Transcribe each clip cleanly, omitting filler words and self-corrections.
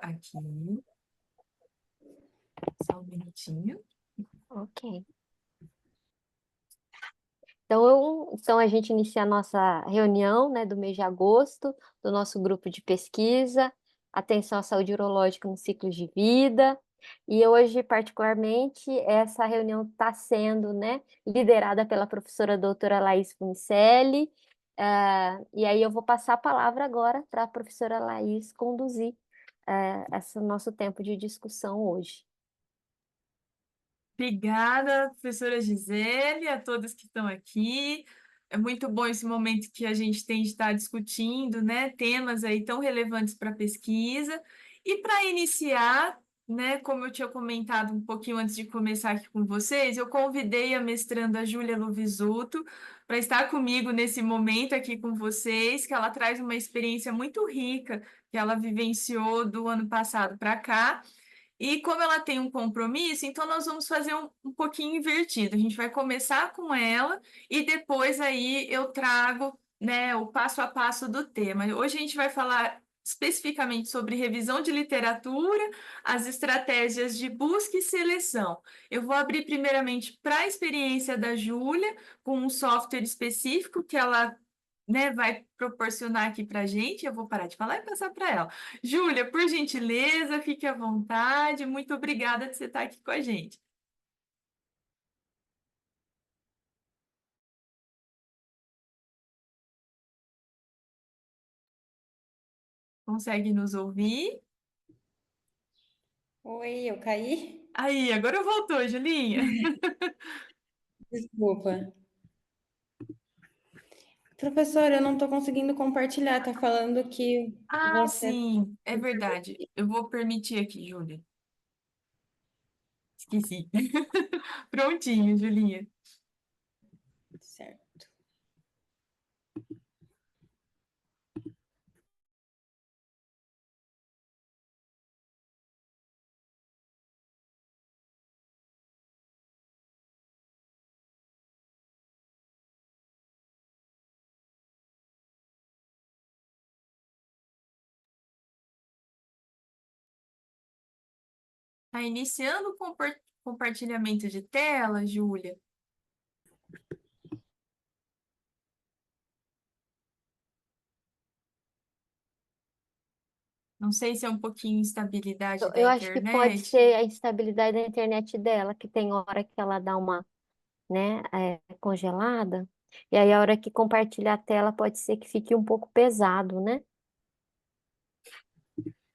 aqui. Só um minutinho. Ok. Então, a gente inicia a nossa reunião, né, do mês de agosto, do nosso grupo de pesquisa, Atenção à Saúde Urológica no Ciclo de Vida. E hoje, particularmente, essa reunião está sendo, né, liderada pela professora doutora Laís Funicelli. E aí eu vou passar a palavra agora para a professora Laís conduzir esse nosso tempo de discussão hoje. Obrigada, professora Gisele, a todos que estão aqui. É muito bom esse momento que a gente tem de estar discutindo, né, temas aí tão relevantes para a pesquisa. E para iniciar, né, como eu tinha comentado um pouquinho antes de começar aqui com vocês, eu convidei a mestranda Júlia Lovisuto para estar comigo nesse momento aqui com vocês, que ela traz uma experiência muito rica que ela vivenciou do ano passado para cá. E como ela tem um compromisso, então nós vamos fazer um pouquinho invertido. A gente vai começar com ela e depois aí eu trago, né, o passo a passo do tema. Hoje a gente vai falar especificamente sobre revisão de literatura, as estratégias de busca e seleção. Eu vou abrir primeiramente para a experiência da Júlia, com um software específico que ela, né, vai proporcionar aqui para a gente. Eu vou parar de falar e passar para ela. Júlia, por gentileza, fique à vontade. Muito obrigada de você estar aqui com a gente. Consegue nos ouvir? Oi, eu caí? Aí, agora voltou, Julinha. Desculpa. Professora, eu não estou conseguindo compartilhar. Tá falando que Ah, você. sim, é verdade. Eu vou permitir aqui, Júlia. Esqueci. Prontinho, Julinha. Certo. Está iniciando o compartilhamento de tela, Júlia. Não sei se é um pouquinho instabilidade da Eu acho que pode internet. ser a instabilidade da internet dela, que tem hora que ela dá uma, né, congelada. E aí, a hora que compartilha a tela, pode ser que fique um pouco pesado, né?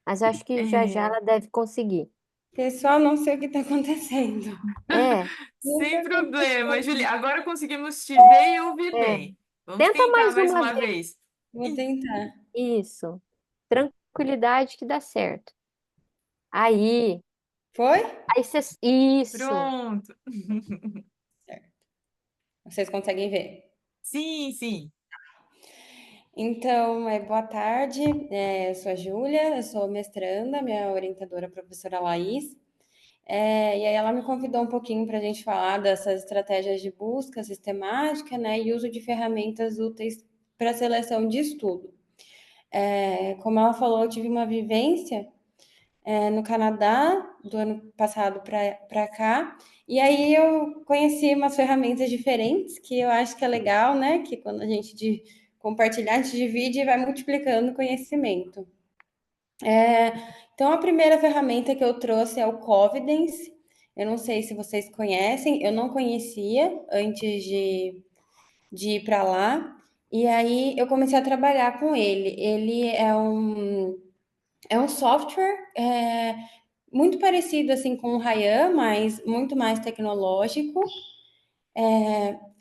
Mas eu acho que já já É, ela deve conseguir. Pessoal, não sei o que está acontecendo. É, Não sei sem o que problema, aconteceu. Julia. Agora conseguimos te ver e ouvir é. bem. Vamos Tenta tentar mais mais uma uma vez. vez. Vou tentar. Isso. Tranquilidade que dá certo. Aí, Foi? aí você. Isso. Pronto. Certo. Vocês conseguem ver? Sim, sim. Então, boa tarde. Eu sou a Júlia, eu sou mestranda, minha orientadora é a professora Laís. E aí ela me convidou um pouquinho para a gente falar dessas estratégias de busca sistemática, né, e uso de ferramentas úteis para seleção de estudo. Como ela falou, eu tive uma vivência no Canadá do ano passado para cá, e aí eu conheci umas ferramentas diferentes que eu acho que é legal, né? Que quando a gente compartilhar, a gente divide e vai multiplicando conhecimento. Então, a primeira ferramenta que eu trouxe é o Covidence. Eu não sei se vocês conhecem, eu não conhecia antes de ir para lá. E aí eu comecei a trabalhar com ele. Ele é um software muito parecido assim com o Ryan, mas muito mais tecnológico.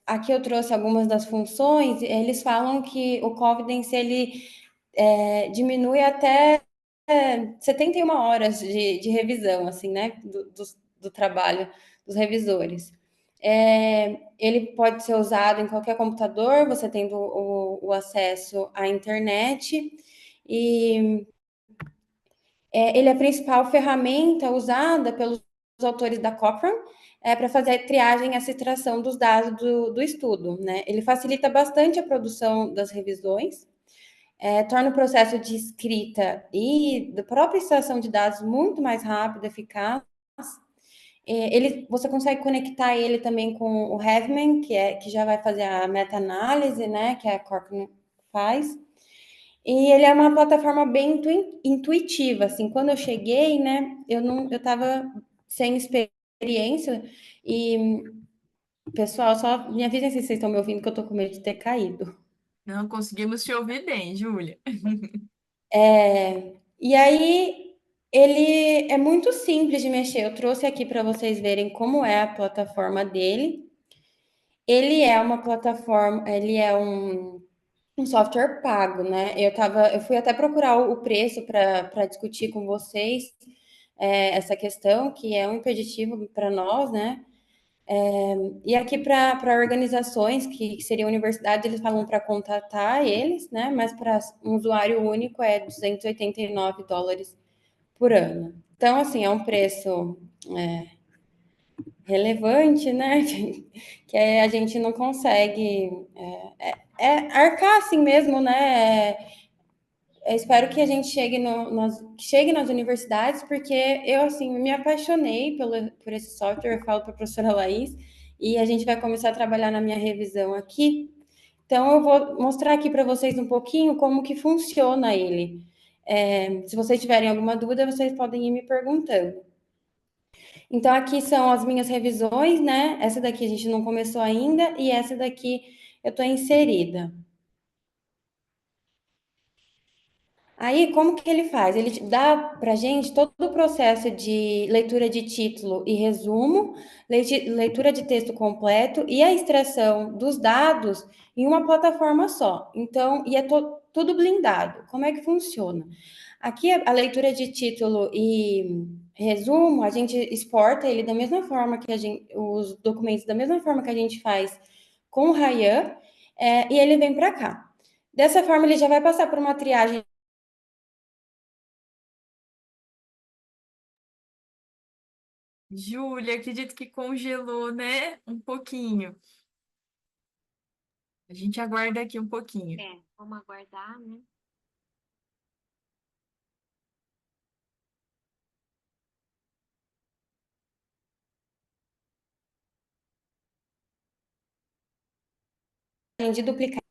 Aqui eu trouxe algumas das funções. Eles falam que o Covidence ele diminui até 71 horas de revisão, assim, né, do trabalho dos revisores. Ele pode ser usado em qualquer computador, você tendo o acesso à internet, e ele é a principal ferramenta usada pelos autores da Cochrane para fazer a triagem e a extração dos dados do estudo, né? Ele facilita bastante a produção das revisões, torna o processo de escrita e da própria extração de dados muito mais rápido, eficaz. Você consegue conectar ele também com o Heavman, que já vai fazer a meta-análise, né, que a Cochrane faz. E ele é uma plataforma bem intuitiva, assim, quando eu cheguei, né, eu estava sem experiência e, pessoal, só me avisem se vocês estão me ouvindo, que eu tô com medo de ter caído. Não conseguimos te ouvir bem, Júlia. E aí, ele é muito simples de mexer. Eu trouxe aqui para vocês verem como é a plataforma dele. Ele é uma plataforma, ele é um software pago, né? Eu fui até procurar o preço para discutir com vocês essa questão, que é um impeditivo para nós, né? E aqui para organizações que seriam universidades, eles falam para contatar eles, né? Mas para um usuário único é US$ 289 por ano. Então, assim, é um preço relevante, né? Que a gente não consegue arcar assim mesmo, né? Eu espero que a gente chegue, chegue nas universidades, porque eu, assim, me apaixonei por esse software, eu falo para a professora Laís, e a gente vai começar a trabalhar na minha revisão aqui. Então, eu vou mostrar aqui para vocês um pouquinho como que funciona ele. Se vocês tiverem alguma dúvida, vocês podem ir me perguntando. Então, aqui são as minhas revisões, né? Essa daqui a gente não começou ainda, e essa daqui eu estou inserida. Aí, como que ele faz? Ele dá para a gente todo o processo de leitura de título e resumo, leitura de texto completo e a extração dos dados em uma plataforma só. Então, e é tudo blindado. Como é que funciona? Aqui, a leitura de título e resumo, a gente exporta ele da mesma forma que os documentos da mesma forma que a gente faz com o Ryan, e ele vem para cá. Dessa forma, ele já vai passar por uma triagem. Júlia, acredito que congelou, né? Um pouquinho. A gente aguarda aqui um pouquinho. Vamos aguardar, né? De duplicar.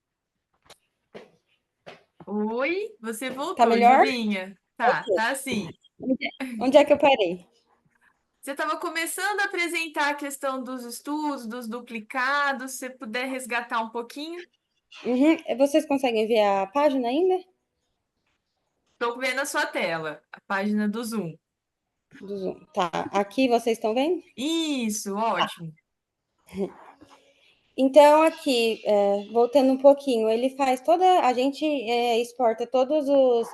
Oi, você Tá voltou, melhor? Julinha? Tá assim. Onde é que eu parei? Você estava começando a apresentar a questão dos estudos, dos duplicados, se você puder resgatar um pouquinho. Uhum. Vocês conseguem ver a página ainda? Estou vendo a sua tela, a página do Zoom. Do Zoom. Tá. Aqui vocês estão vendo? Isso, ótimo. Então, aqui, voltando um pouquinho, ele faz toda. A gente exporta todos os.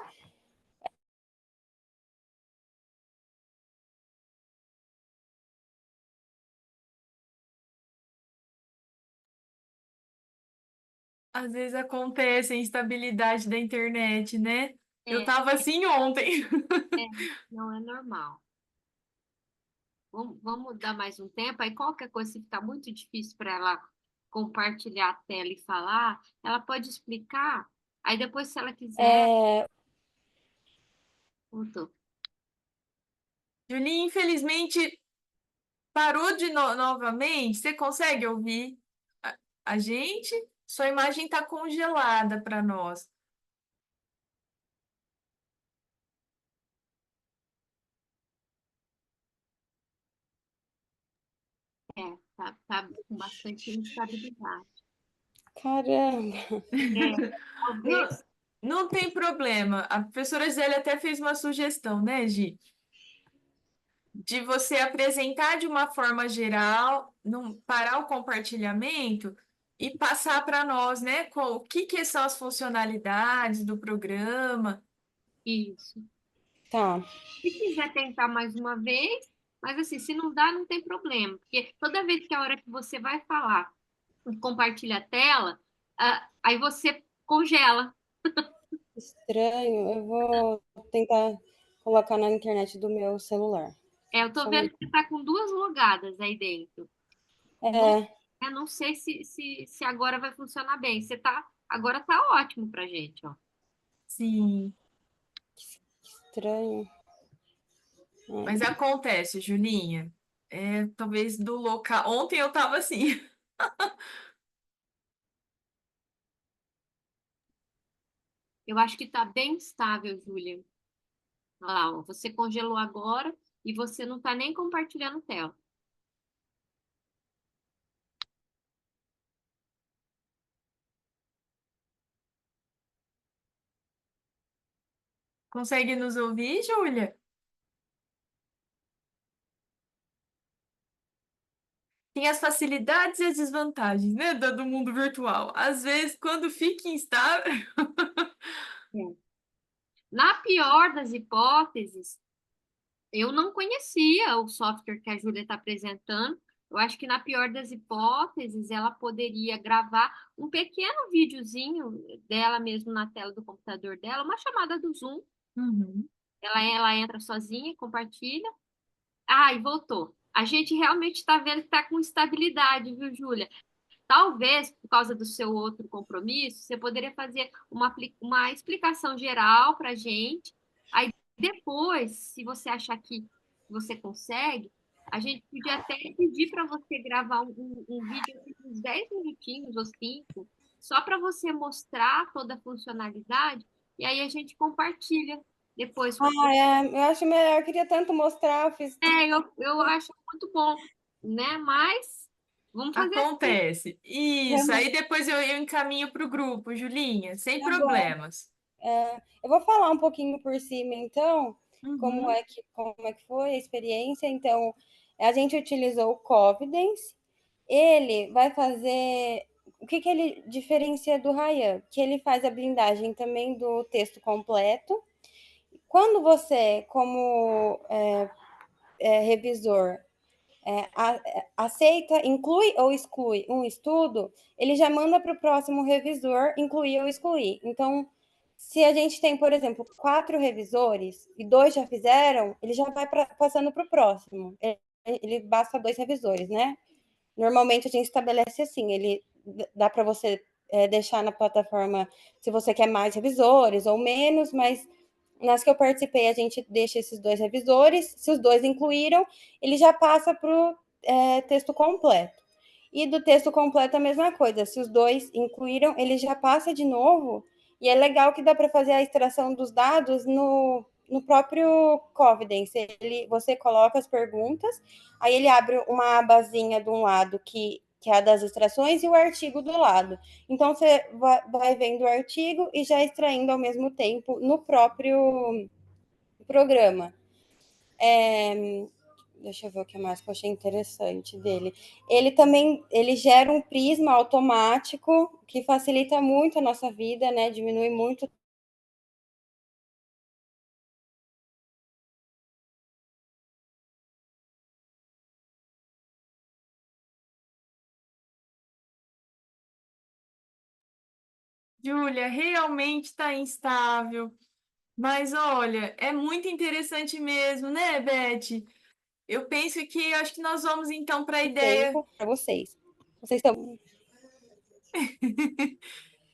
Às vezes acontece a instabilidade da internet, né? Eu É, tava assim ontem. é, não é normal. Vamos dar mais um tempo. Aí qualquer coisa, se ficar muito difícil para ela compartilhar a tela e falar, ela pode explicar. Aí depois, se ela quiser, voltou. Julinha, infelizmente, parou de novamente. Você consegue ouvir a gente? Sua imagem está congelada para nós. Tá com bastante instabilidade. Caramba! Não, Talvez. não tem problema. A professora Zélia até fez uma sugestão, né, Gi? De você apresentar de uma forma geral, parar o compartilhamento e passar para nós, né, o que são as funcionalidades do programa. Isso. Tá. Se quiser tentar mais uma vez, mas assim, se não dá, não tem problema, porque toda vez que a hora que você vai falar e compartilha a tela, aí você congela. Estranho. Eu vou tentar colocar na internet do meu celular. Eu tô Só um vendo que minuto. você tá com duas logadas aí dentro. Não, É, eu não sei se agora vai funcionar bem. Agora tá ótimo pra gente, ó. Sim, Estranho. mas acontece, Julinha. É, talvez do local. Ontem eu tava assim. Eu acho que está bem estável, Júlia. Olha lá, ó, você congelou agora e você não está nem compartilhando tela. Consegue nos ouvir, Júlia? Tem as facilidades e as desvantagens, né, do mundo virtual. Às vezes, quando fica instável. É. Na pior das hipóteses, eu não conhecia o software que a Júlia está apresentando. Eu acho que na pior das hipóteses, ela poderia gravar um pequeno videozinho dela mesmo na tela do computador dela, uma chamada do Zoom. Uhum. Ela entra sozinha, compartilha. Ah, e voltou. A gente realmente está vendo que está com estabilidade, viu, Júlia? Talvez, por causa do seu outro compromisso, você poderia fazer uma explicação geral para a gente. Aí, depois, se você achar que você consegue, a gente podia até pedir para você gravar um vídeo de uns 10 minutinhos ou 5, só para você mostrar toda a funcionalidade, e aí a gente compartilha depois. Eu acho melhor, eu queria tanto mostrar, fiz. Eu acho muito bom, né? Mas vamos fazer assim. Acontece. Isso. Aí depois eu encaminho para o grupo, Julinha, sem Tá bom. problemas. Eu vou falar um pouquinho por cima, então, como Uhum. é que foi a experiência. Então, a gente utilizou o Confidence. Ele vai fazer. O que, que ele diferencia do Ryan? Que ele faz a blindagem também do texto completo. Quando você, como revisor, aceita, inclui ou exclui um estudo, ele já manda para o próximo revisor incluir ou excluir. Então, se a gente tem, por exemplo, 4 revisores e 2 já fizeram, ele já vai passando para o próximo. Ele basta 2 revisores, né? Normalmente a gente estabelece assim, ele dá para você deixar na plataforma se você quer mais revisores ou menos, mas nas que eu participei, a gente deixa esses 2 revisores. Se os 2 incluíram, ele já passa para o texto completo. E do texto completo a mesma coisa. Se os 2 incluíram, ele já passa de novo. E é legal que dá para fazer a extração dos dados no próprio Confidence. Você coloca as perguntas, aí ele abre uma abazinha de um lado que é a das extrações e o artigo do lado. Então, você vai vendo o artigo e já extraindo ao mesmo tempo no próprio programa. Deixa eu ver o que mais que eu achei interessante dele. Ele gera um prisma automático que facilita muito a nossa vida, né? Diminui muito. Júlia, realmente está instável. Mas olha, é muito interessante mesmo, né, Beth? Eu penso que acho que nós vamos então para a ideia. Tempo para vocês. Vocês estão.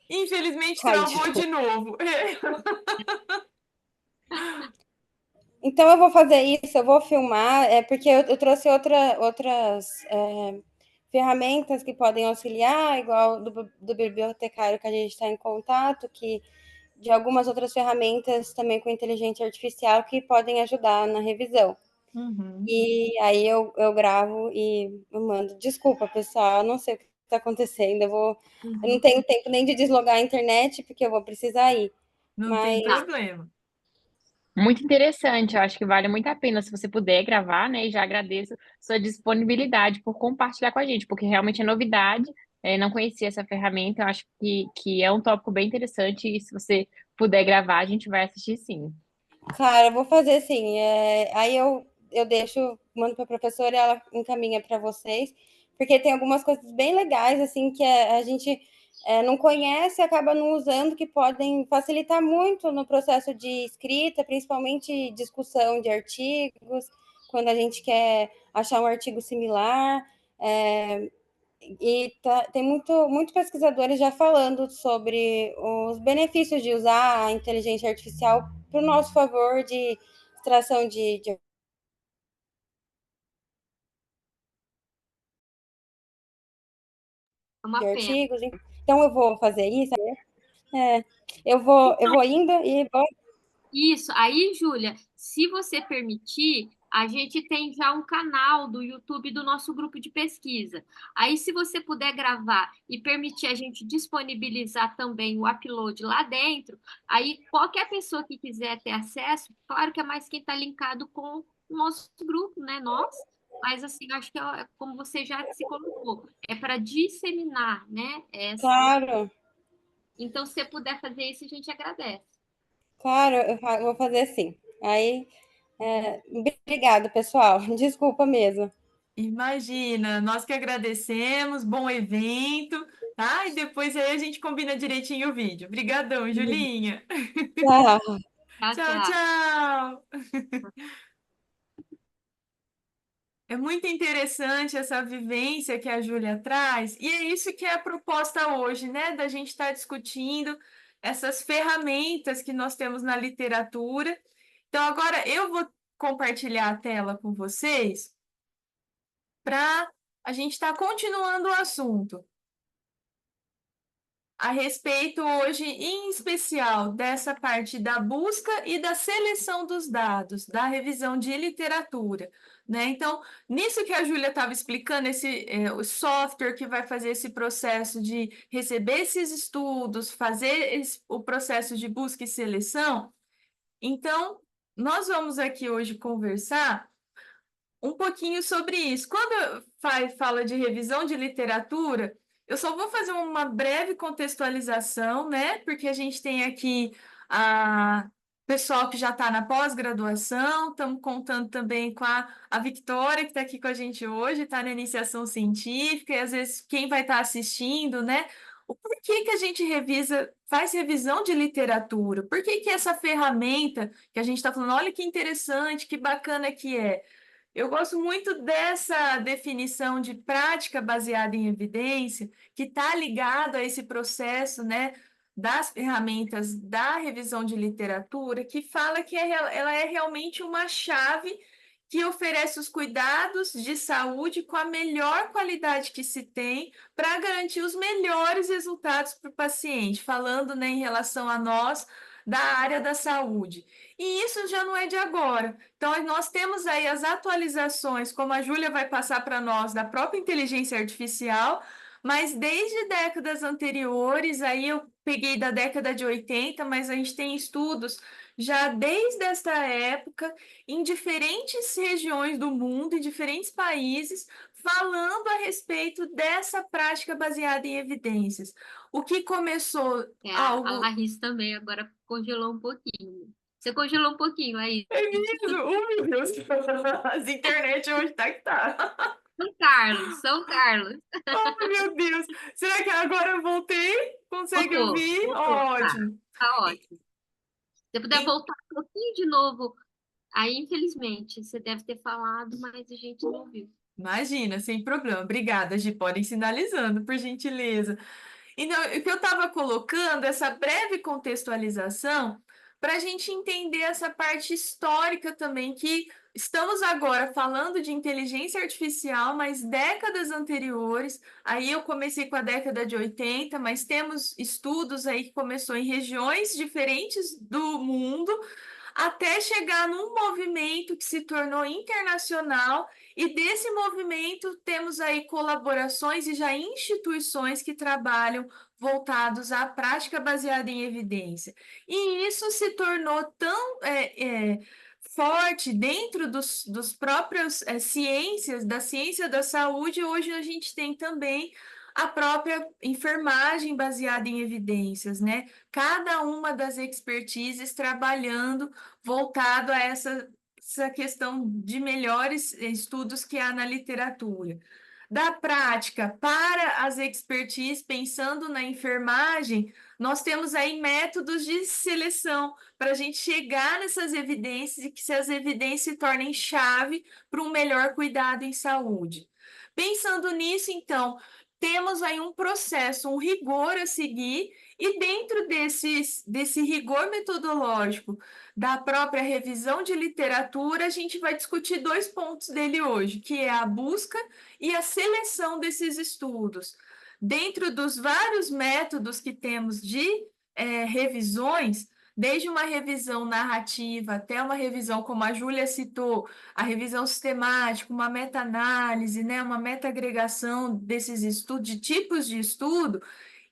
Infelizmente Ai, travou desculpa. de novo. Então eu vou fazer isso, eu vou filmar, porque eu trouxe outras ferramentas que podem auxiliar, igual do bibliotecário que a gente está em contato, que de algumas outras ferramentas também com inteligência artificial que podem ajudar na revisão. Uhum, E aí eu gravo e eu mando. Desculpa, pessoal, eu não sei o que está acontecendo. Eu não uhum. tenho tempo nem de deslogar a internet, porque eu vou precisar ir. Não tem Mas Tá. problema. Muito interessante, eu acho que vale muito a pena se você puder gravar, né? E já agradeço sua disponibilidade por compartilhar com a gente, porque realmente é novidade, não conhecia essa ferramenta, eu acho que é um tópico bem interessante e se você puder gravar, a gente vai assistir sim. Claro, eu vou fazer assim. Aí eu deixo, mando para a professora e ela encaminha para vocês, porque tem algumas coisas bem legais, assim, que a gente não conhece e acaba não usando, que podem facilitar muito no processo de escrita, principalmente discussão de artigos, quando a gente quer achar um artigo similar. tem muito pesquisadores já falando sobre os benefícios de usar a inteligência artificial para o nosso favor de extração de É uma pena. artigos. Então eu vou fazer isso. Eu vou indo e vou. Isso. Aí, Júlia, se você permitir, a gente tem já um canal do YouTube do nosso grupo de pesquisa. Aí, se você puder gravar e permitir a gente disponibilizar também o upload lá dentro, aí qualquer pessoa que quiser ter acesso, claro que é mais quem está linkado com o nosso grupo, né? Nós. Mas, assim, acho que é como você já se colocou, é para disseminar, né? Claro, Então, se você puder fazer isso, a gente agradece. claro, eu vou fazer sim. Aí, obrigado, pessoal. Desculpa mesmo. Imagina, nós que agradecemos, bom evento, tá? E depois aí a gente combina direitinho o vídeo. Obrigadão, Julinha. Tchau. Tchau, Tchau, tchau. tchau. É muito interessante essa vivência que a Júlia traz, e é isso que é a proposta hoje, né? Da gente estar discutindo essas ferramentas que nós temos na literatura. Então, agora eu vou compartilhar a tela com vocês para a gente estar continuando o assunto a respeito hoje, em especial, dessa parte da busca e da seleção dos dados, da revisão de literatura, né? Então, nisso que a Júlia estava explicando, o software que vai fazer esse processo de receber esses estudos, fazer o processo de busca e seleção. Então, nós vamos aqui hoje conversar um pouquinho sobre isso. Quando fala de revisão de literatura, eu só vou fazer uma breve contextualização, né? Porque a gente tem aqui a pessoal que já está na pós-graduação, estamos contando também com a Victoria, que está aqui com a gente hoje, está na iniciação científica, e às vezes quem vai estar assistindo, né? O porquê que a gente faz revisão de literatura? Por que que essa ferramenta que a gente está falando, olha que interessante, que bacana que é? Eu gosto muito dessa definição de prática baseada em evidência, que está ligado a esse processo, né, das ferramentas da revisão de literatura, que fala que ela é realmente uma chave que oferece os cuidados de saúde com a melhor qualidade que se tem para garantir os melhores resultados para o paciente, falando, né, em relação a nós da área da saúde. E isso já não é de agora. Então, nós temos aí as atualizações, como a Júlia vai passar para nós, da própria inteligência artificial, mas desde décadas anteriores, aí eu peguei da década de 80, mas a gente tem estudos já desde esta época, em diferentes regiões do mundo, em diferentes países, falando a respeito dessa prática baseada em evidências. O que começou A algo. Laís também agora congelou um pouquinho. Você congelou um pouquinho, Laís. É mesmo? Oh, meu Deus! As internet hoje tá que tá. São Carlos, São Carlos. Oh, meu Deus! Será que agora eu voltei? Consegue Voltou, ouvir? voltou. Ótimo. Tá E- ótimo. Se você puder e- voltar um pouquinho de novo, aí infelizmente você deve ter falado, mas a gente não ouviu. Imagina, sem problema. Obrigada, Gi. Podem sinalizando, por gentileza. Então, o que eu estava colocando, essa breve contextualização, para a gente entender essa parte histórica também, que estamos agora falando de inteligência artificial, mas décadas anteriores, aí eu comecei com a década de 80, mas temos estudos aí que começou em regiões diferentes do mundo, até chegar num movimento que se tornou internacional, e desse movimento temos aí colaborações e já instituições que trabalham voltados à prática baseada em evidência. E isso se tornou tão forte dentro dos próprios ciências, da ciência da saúde, hoje a gente tem também a própria enfermagem baseada em evidências, né? Cada uma das expertises trabalhando voltado a essa questão de melhores estudos que há na literatura. Da prática para as expertise, pensando na enfermagem, nós temos aí métodos de seleção para a gente chegar nessas evidências e que essas evidências se tornem chave para um melhor cuidado em saúde. Pensando nisso, então, temos aí um processo, um rigor a seguir, e dentro desse rigor metodológico da própria revisão de literatura, a gente vai discutir 2 pontos dele hoje, que é a busca e a seleção desses estudos. Dentro dos vários métodos que temos de revisões, desde uma revisão narrativa até uma revisão, como a Júlia citou, a revisão sistemática, uma meta-análise, né, uma meta-agregação desses estudos, de tipos de estudo.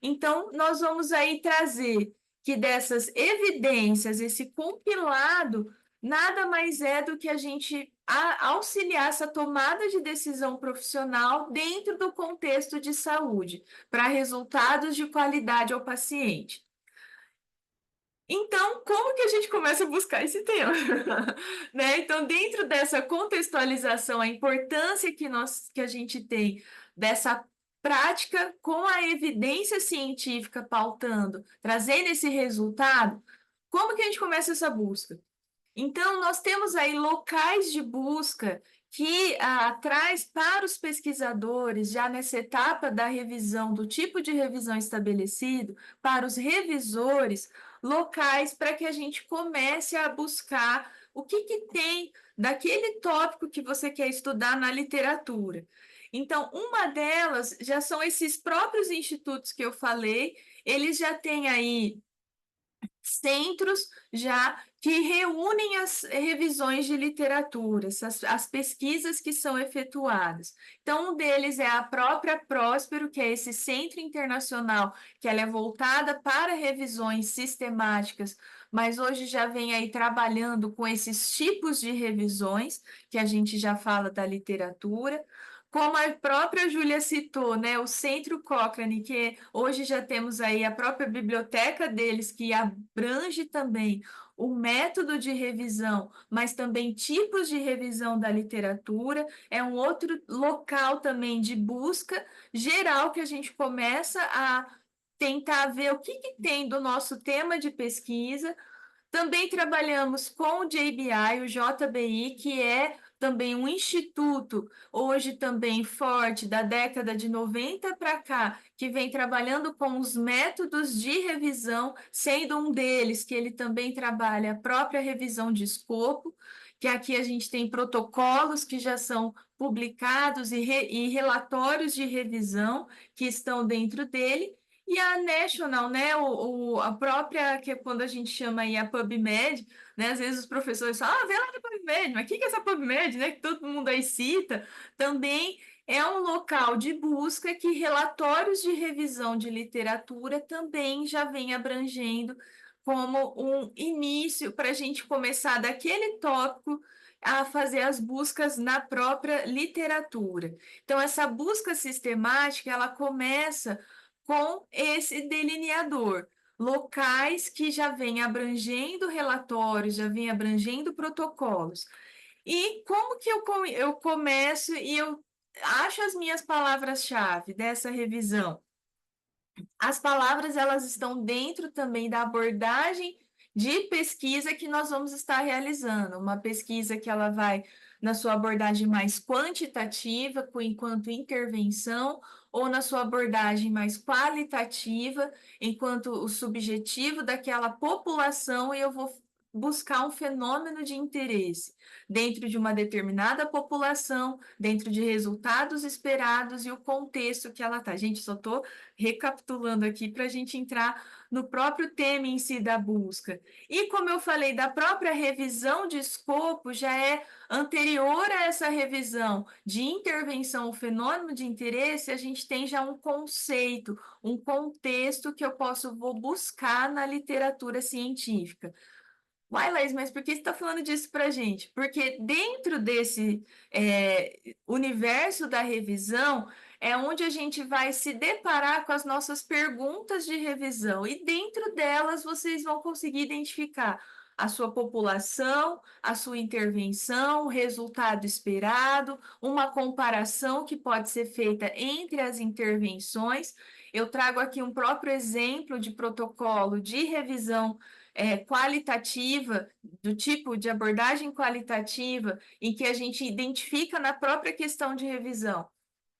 Então, nós vamos aí trazer que dessas evidências, esse compilado, nada mais é do que a gente auxiliar essa tomada de decisão profissional dentro do contexto de saúde, para resultados de qualidade ao paciente. Então, como que a gente começa a buscar esse tema? Né? Então, dentro dessa contextualização, a importância que a gente tem dessa prática com a evidência científica pautando, trazendo esse resultado, como que a gente começa essa busca? Então, nós temos aí locais de busca que traz para os pesquisadores, já nessa etapa da revisão, do tipo de revisão estabelecido, para os revisores, locais para que a gente comece a buscar o que tem daquele tópico que você quer estudar na literatura. Então, uma delas já são esses próprios institutos que eu falei, eles já têm aí centros já que reúnem as revisões de literatura, as pesquisas que são efetuadas. Então, um deles é a própria Próspero, que é esse centro internacional, que ela é voltada para revisões sistemáticas, mas hoje já vem aí trabalhando com esses tipos de revisões, que a gente já fala da literatura. Como a própria Júlia citou, né, o Centro Cochrane, que hoje já temos aí a própria biblioteca deles, que abrange também o método de revisão, mas também tipos de revisão da literatura, é um outro local também de busca geral que a gente começa a tentar ver o que tem do nosso tema de pesquisa. Também trabalhamos com o JBI, o JBI, que é também um instituto, hoje também forte, da década de 90 para cá, que vem trabalhando com os métodos de revisão, sendo um deles que ele também trabalha a própria revisão de escopo, que aqui a gente tem protocolos que já são publicados e relatórios de revisão que estão dentro dele. E a National, né, a própria, que é quando a gente chama aí a PubMed, né, às vezes os professores falam, vê lá na PubMed, mas o que é essa PubMed, né, que todo mundo aí cita, também é um local de busca que relatórios de revisão de literatura também já vem abrangendo como um início para a gente começar daquele tópico a fazer as buscas na própria literatura. Então, essa busca sistemática, ela começa com esse delineador. Locais que já vêm abrangendo relatórios, já vêm abrangendo protocolos. E como que eu começo e eu acho as minhas palavras-chave dessa revisão? As palavras, elas estão dentro também da abordagem de pesquisa que nós vamos estar realizando. Uma pesquisa que ela vai na sua abordagem mais quantitativa, enquanto intervenção, ou na sua abordagem mais qualitativa, enquanto o subjetivo daquela população, e eu vou buscar um fenômeno de interesse dentro de uma determinada população, dentro de resultados esperados e o contexto que ela está. Gente, só estou recapitulando aqui para a gente entrar no próprio tema em si da busca. E como eu falei, da própria revisão de escopo já é anterior a essa revisão de intervenção, o fenômeno de interesse, a gente tem já um conceito, um contexto que vou buscar na literatura científica. Uai, Laís, mas por que você está falando disso para a gente? Porque dentro desse universo da revisão é onde a gente vai se deparar com as nossas perguntas de revisão, e dentro delas vocês vão conseguir identificar a sua população, a sua intervenção, o resultado esperado, uma comparação que pode ser feita entre as intervenções. Eu trago aqui um próprio exemplo de protocolo de revisão qualitativa, do tipo de abordagem qualitativa, em que a gente identifica na própria questão de revisão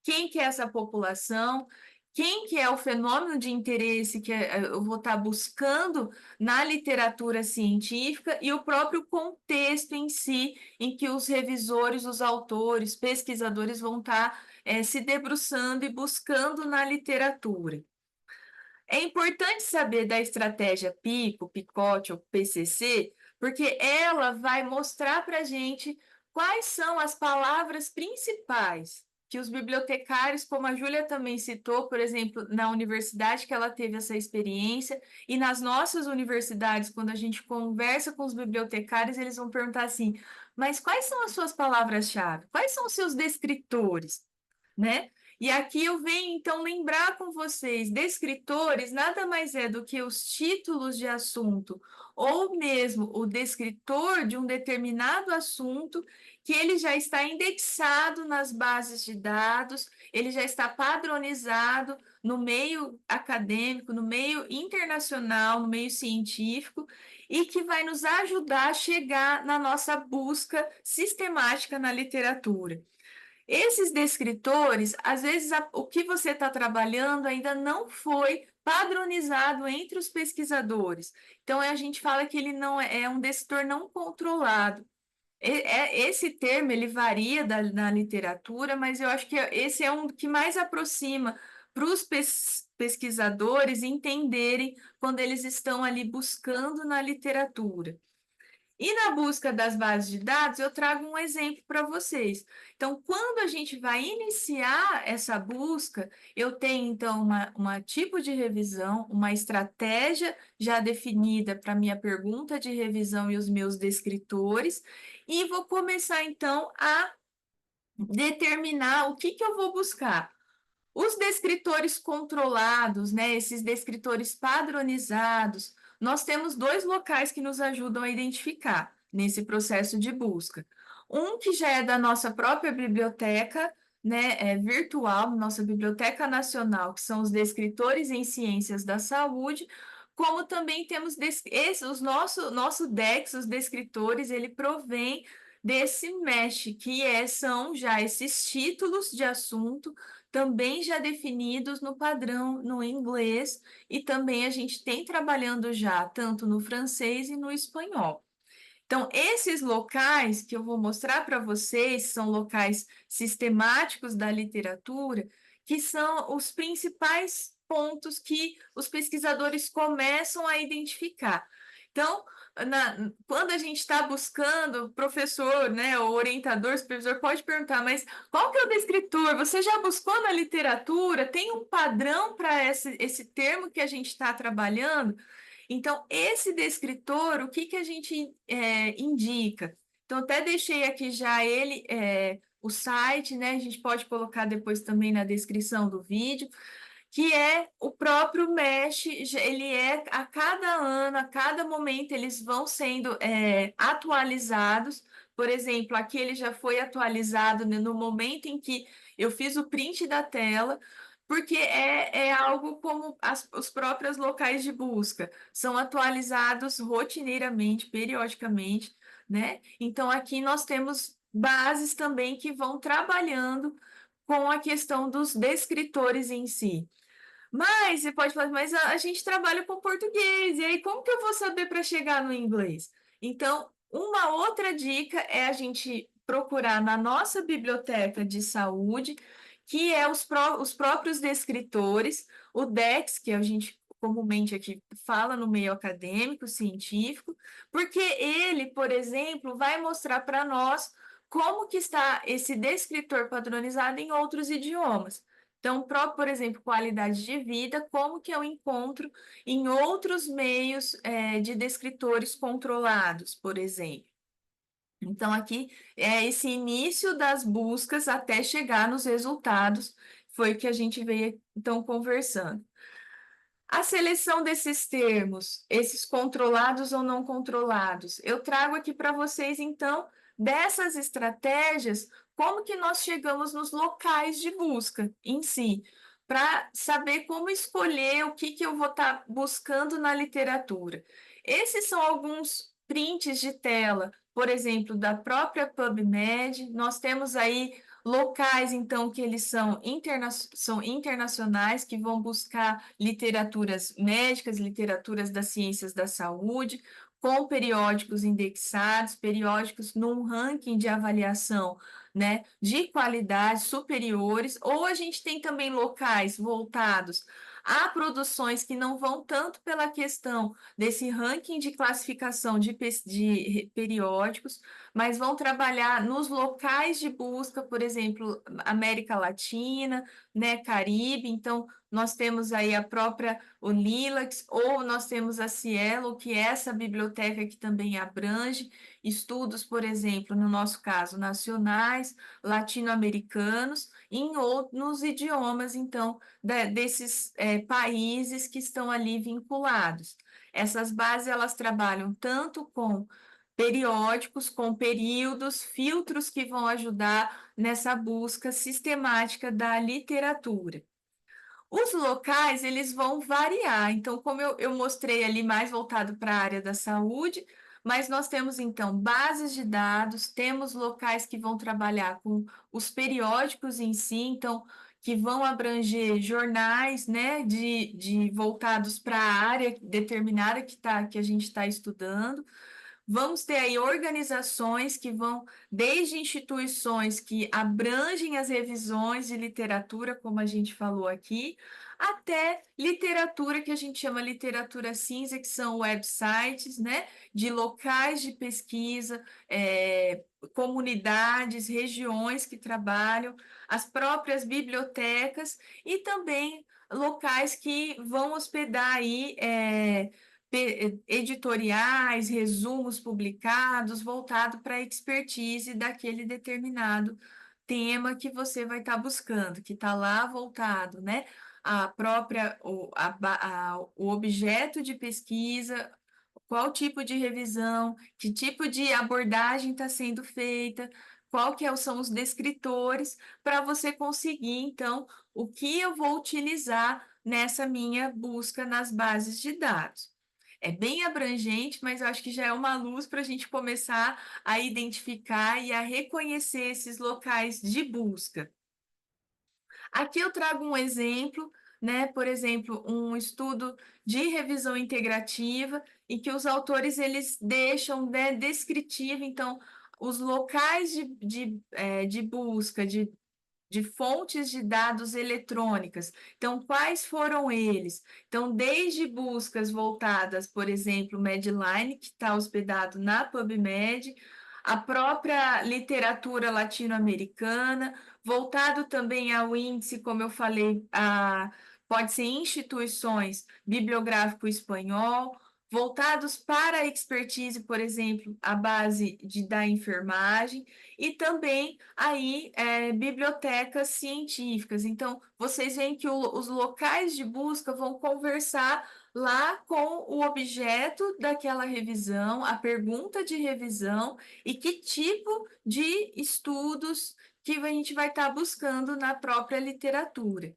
quem que é essa população, quem que é o fenômeno de interesse que eu vou estar buscando na literatura científica e o próprio contexto em si, em que os revisores, os autores, pesquisadores vão estar se debruçando e buscando na literatura. É importante saber da estratégia PICO, PICOT ou PCC, porque ela vai mostrar para a gente quais são as palavras principais que os bibliotecários, como a Júlia também citou, por exemplo, na universidade que ela teve essa experiência, e nas nossas universidades, quando a gente conversa com os bibliotecários, eles vão perguntar assim: mas quais são as suas palavras-chave? Quais são os seus descritores? Né? E aqui eu venho então lembrar com vocês, descritores nada mais é do que os títulos de assunto, ou mesmo o descritor de um determinado assunto, que ele já está indexado nas bases de dados, ele já está padronizado no meio acadêmico, no meio internacional, no meio científico, e que vai nos ajudar a chegar na nossa busca sistemática na literatura. Esses descritores, às vezes, o que você está trabalhando ainda não foi padronizado entre os pesquisadores. Então, a gente fala que ele não é um descritor não controlado. Esse termo ele varia na literatura, mas eu acho que esse é um que mais aproxima para os pesquisadores entenderem quando eles estão ali buscando na literatura. E na busca das bases de dados, eu trago um exemplo para vocês. Então, quando a gente vai iniciar essa busca, eu tenho, então, uma tipo de revisão, uma estratégia já definida para minha pergunta de revisão e os meus descritores, e vou começar, então, a determinar o que eu vou buscar. Os descritores controlados, né, esses descritores padronizados, nós temos dois locais que nos ajudam a identificar nesse processo de busca. Um que já é da nossa própria biblioteca, né, virtual, nossa Biblioteca Nacional, que são os descritores em ciências da saúde, como também temos nosso DEX, os descritores, ele provém desse MESH, que são já esses títulos de assunto também já definidos no padrão no inglês, e também a gente tem trabalhando já tanto no francês e no espanhol. Então, esses locais que eu vou mostrar para vocês são locais sistemáticos da literatura, que são os principais pontos que os pesquisadores começam a identificar. Então, quando a gente está buscando, o professor, né, o orientador, o supervisor pode perguntar, mas qual que é o descritor? Você já buscou na literatura? Tem um padrão para esse termo que a gente está trabalhando? Então, esse descritor, o que a gente indica? Então, até deixei aqui já o site, né? A gente pode colocar depois também na descrição do vídeo, que é o próprio MESH, ele a cada ano, a cada momento, eles vão sendo atualizados. Por exemplo, aqui ele já foi atualizado, né, no momento em que eu fiz o print da tela, porque é algo como os próprios locais de busca, são atualizados rotineiramente, periodicamente, né? Então, aqui nós temos bases também que vão trabalhando com a questão dos descritores em si. Mas você pode falar, mas a gente trabalha com português, e aí como que eu vou saber para chegar no inglês? Então, uma outra dica é a gente procurar na nossa biblioteca de saúde, que é os próprios descritores, o DEX, que a gente comumente aqui fala no meio acadêmico, científico, porque ele, por exemplo, vai mostrar para nós como que está esse descritor padronizado em outros idiomas. Então, por exemplo, qualidade de vida, como que eu encontro em outros meios de descritores controlados, por exemplo. Então, aqui é esse início das buscas até chegar nos resultados, foi o que a gente veio, então, conversando. A seleção desses termos, esses controlados ou não controlados, eu trago aqui para vocês, então, dessas estratégias, como que nós chegamos nos locais de busca em si, para saber como escolher o que eu vou estar buscando na literatura. Esses são alguns prints de tela por exemplo, da própria PubMed. Nós temos aí locais, então, que eles são internacionais, que vão buscar literaturas médicas, literaturas das ciências da saúde, com periódicos indexados, periódicos num ranking de avaliação, né, de qualidade superiores, ou a gente tem também locais voltados a produções que não vão tanto pela questão desse ranking de classificação de periódicos, mas vão trabalhar nos locais de busca, por exemplo, América Latina, né, Caribe. Então, nós temos aí a própria o Lilacs, ou nós temos a Cielo, que é essa biblioteca que também abrange estudos, por exemplo, no nosso caso, nacionais, latino-americanos, em outros idiomas, então, desses países que estão ali vinculados. Essas bases, elas trabalham tanto com periódicos, com períodos, filtros que vão ajudar nessa busca sistemática da literatura. Os locais, eles vão variar. Então, como eu mostrei ali, mais voltado para a área da saúde, mas nós temos, então, bases de dados, temos locais que vão trabalhar com os periódicos em si, então, que vão abranger jornais, né, voltados para a área determinada que a gente está estudando. Vamos ter aí organizações que vão, desde instituições que abrangem as revisões de literatura, como a gente falou aqui, até literatura que a gente chama literatura cinza, que são websites, né, de locais de pesquisa, comunidades, regiões que trabalham, as próprias bibliotecas e também locais que vão hospedar aí editoriais, resumos publicados, voltado para a expertise daquele determinado tema que você vai estar buscando, que está lá voltado, né? A própria, o objeto de pesquisa, qual tipo de revisão, que tipo de abordagem está sendo feita, são os descritores, para você conseguir, então, o que eu vou utilizar nessa minha busca nas bases de dados. É bem abrangente, mas eu acho que já é uma luz para a gente começar a identificar e a reconhecer esses locais de busca. Aqui eu trago um exemplo, né? Por exemplo, um estudo de revisão integrativa, em que os autores eles deixam, né, descritivo, então, os locais de busca, de fontes de dados eletrônicas. Então, quais foram eles? Então, desde buscas voltadas, por exemplo, Medline, que está hospedado na PubMed, a própria literatura latino-americana, voltado também ao índice, como eu falei, pode ser instituições bibliográfico espanhol, voltados para a expertise, por exemplo, a base da enfermagem, e também aí bibliotecas científicas. Então, vocês veem que os locais de busca vão conversar lá com o objeto daquela revisão, a pergunta de revisão e que tipo de estudos que a gente vai estar buscando na própria literatura.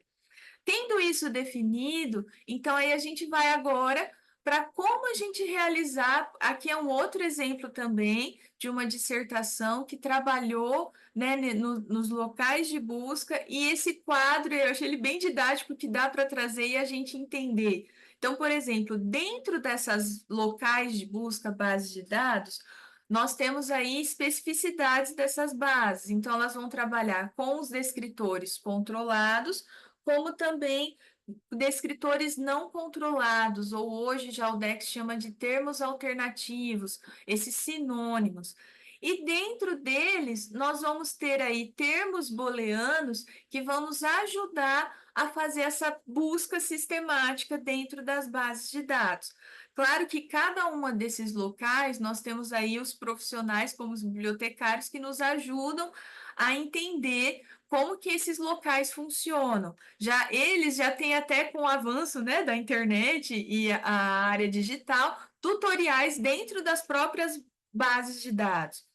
Tendo isso definido, então aí a gente vai agora para como a gente realizar. Aqui é um outro exemplo também de uma dissertação que trabalhou, né, nos locais de busca, e esse quadro eu achei ele bem didático, que dá para trazer e a gente entender. Então, por exemplo, dentro dessas locais de busca, bases de dados, nós temos aí especificidades dessas bases. Então, elas vão trabalhar com os descritores controlados, como também descritores não controlados, ou hoje já o DEX chama de termos alternativos, esses sinônimos. E dentro deles, nós vamos ter aí termos booleanos que vão nos ajudar a fazer essa busca sistemática dentro das bases de dados. Claro que cada uma desses locais, nós temos aí os profissionais, como os bibliotecários, que nos ajudam a entender como que esses locais funcionam. Eles já têm até com o avanço, né, da internet e a área digital, tutoriais dentro das próprias bases de dados.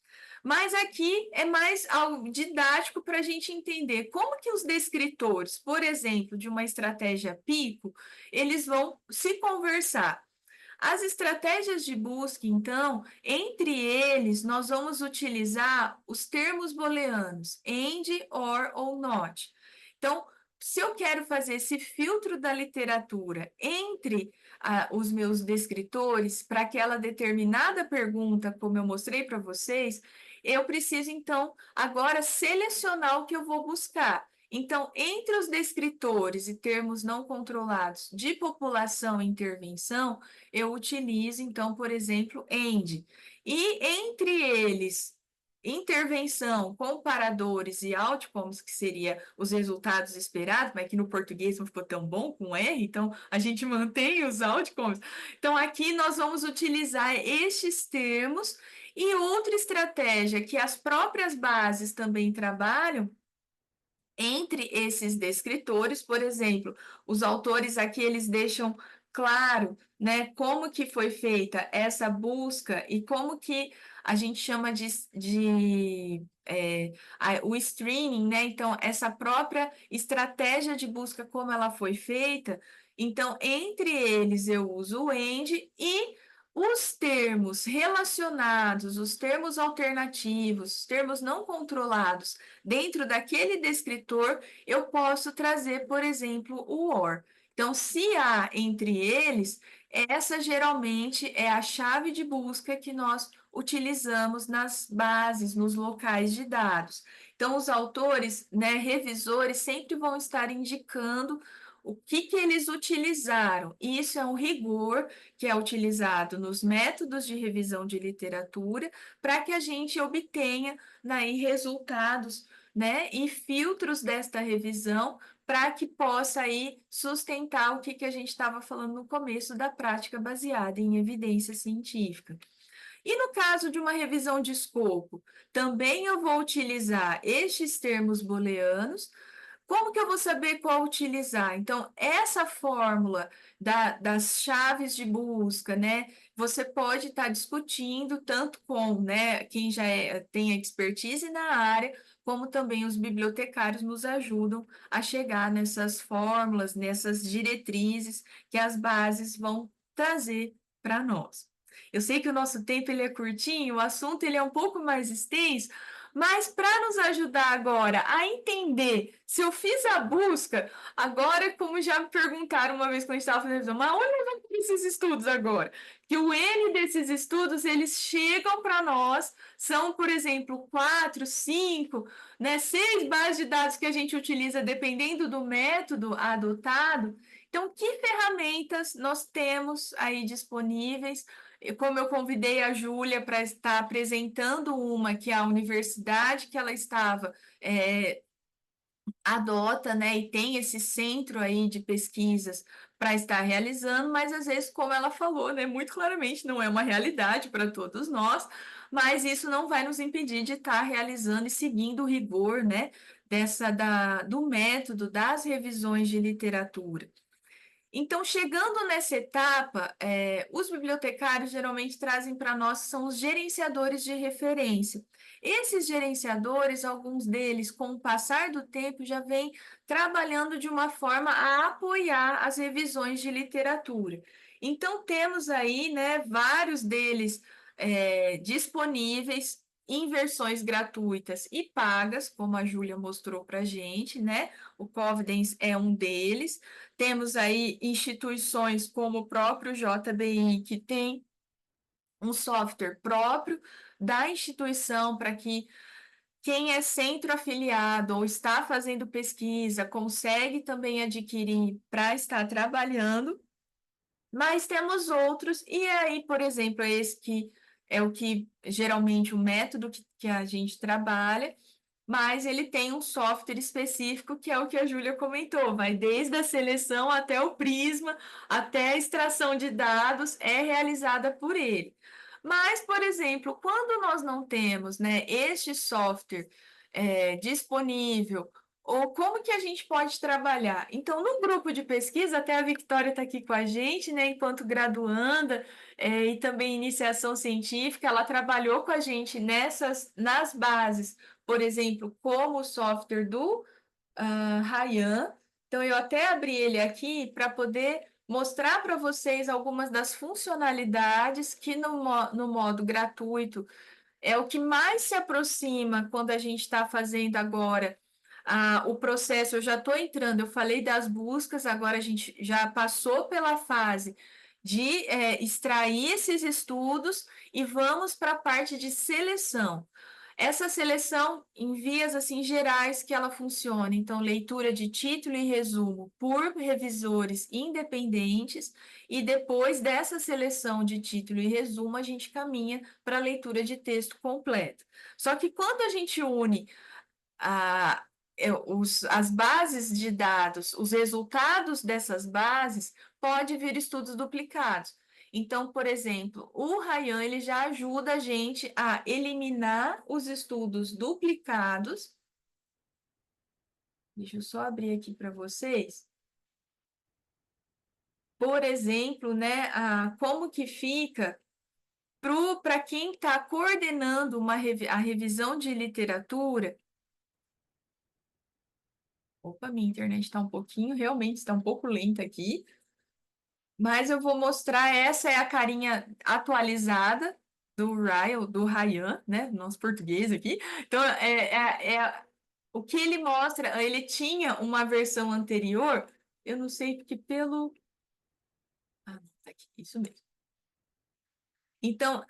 Mas aqui é mais algo didático para a gente entender como que os descritores, por exemplo, de uma estratégia pico, eles vão se conversar. As estratégias de busca, então, entre eles, nós vamos utilizar os termos booleanos, and, or ou not. Então, se eu quero fazer esse filtro da literatura entre os meus descritores para aquela determinada pergunta, como eu mostrei para vocês, eu preciso, então, agora selecionar o que eu vou buscar. Então, entre os descritores e termos não controlados de população e intervenção, eu utilizo, então, por exemplo, AND. E entre eles, intervenção, comparadores e outcomes, que seria os resultados esperados, mas que no português não ficou tão bom com R, então a gente mantém os outcomes. Então, aqui nós vamos utilizar estes termos e outra estratégia que as próprias bases também trabalham entre esses descritores, por exemplo, os autores aqui eles deixam claro, né, como que foi feita essa busca e como que a gente chama o streaming, né? Então, essa própria estratégia de busca, como ela foi feita. Então, entre eles eu uso o AND e os termos relacionados, os termos alternativos, os termos não controlados dentro daquele descritor, eu posso trazer, por exemplo, o OR. Então, se há entre eles, essa geralmente é a chave de busca que nós utilizamos nas bases, nos locais de dados. Então, os autores, né, revisores, sempre vão estar indicando o que eles utilizaram. E isso é um rigor que é utilizado nos métodos de revisão de literatura para que a gente obtenha daí resultados, né, e filtros desta revisão para que possa aí sustentar o que a gente estava falando no começo da prática baseada em evidência científica. E no caso de uma revisão de escopo, também eu vou utilizar estes termos booleanos. Como que eu vou saber qual utilizar? Então, essa fórmula das chaves de busca, né? Você pode estar discutindo tanto com, né, quem já tem expertise na área, como também os bibliotecários nos ajudam a chegar nessas fórmulas, nessas diretrizes que as bases vão trazer para nós. Eu sei que o nosso tempo ele é curtinho, o assunto ele é um pouco mais extenso, mas para nos ajudar agora a entender se eu fiz a busca, agora, como já me perguntaram uma vez quando a gente estava fazendo a revisão, mas onde eu vou esses estudos agora? Que o N desses estudos, eles chegam para nós, são, por exemplo, 4, 5, né, 6 bases de dados que a gente utiliza dependendo do método adotado. Então, que ferramentas nós temos aí disponíveis? Como eu convidei a Júlia para estar apresentando uma que a universidade que ela estava adota, né, e tem esse centro aí de pesquisas para estar realizando, mas às vezes, como ela falou, né, muito claramente não é uma realidade para todos nós, mas isso não vai nos impedir de estar realizando e seguindo o rigor, né, do método das revisões de literatura. Então, chegando nessa etapa, os bibliotecários geralmente trazem para nós, são os gerenciadores de referência. Esses gerenciadores, alguns deles, com o passar do tempo, já vêm trabalhando de uma forma a apoiar as revisões de literatura. Então, temos aí, né, vários deles disponíveis em versões gratuitas e pagas, como a Júlia mostrou para a gente, né? O Covidence é um deles. Temos aí instituições como o próprio JBI, que tem um software próprio da instituição para que quem é centro afiliado ou está fazendo pesquisa consegue também adquirir para estar trabalhando. Mas temos outros, e aí, por exemplo, esse que é o que geralmente o método que a gente trabalha, mas ele tem um software específico que é o que a Júlia comentou, vai desde a seleção até o Prisma, até a extração de dados é realizada por ele. Mas, por exemplo, quando nós não temos, né, este software disponível, ou como que a gente pode trabalhar? Então, no grupo de pesquisa, até a Victoria está aqui com a gente, né, enquanto graduanda, e também iniciação científica, ela trabalhou com a gente nas bases, por exemplo, como o software do Ryan. Então, eu até abri ele aqui para poder mostrar para vocês algumas das funcionalidades que no modo gratuito é o que mais se aproxima quando a gente está fazendo agora o processo. Eu já estou entrando, eu falei das buscas, agora a gente já passou pela fase de extrair esses estudos e vamos para a parte de seleção. Essa seleção, em vias assim gerais, que ela funciona. Então, leitura de título e resumo por revisores independentes, e depois dessa seleção de título e resumo, a gente caminha para a leitura de texto completo. Só que quando a gente une as bases de dados, os resultados dessas bases, pode vir estudos duplicados. Então, por exemplo, o Ryan ele já ajuda a gente a eliminar os estudos duplicados. Deixa eu só abrir aqui para vocês. Por exemplo, né, como que fica para quem está coordenando a revisão de literatura. Opa, minha internet está um pouquinho, realmente está um pouco lenta aqui. Mas eu vou mostrar, essa é a carinha atualizada do Ryan, né? Nosso português aqui. Então, o que ele mostra, ele tinha uma versão anterior, eu não sei porque pelo... Ah, tá aqui, isso mesmo. Então,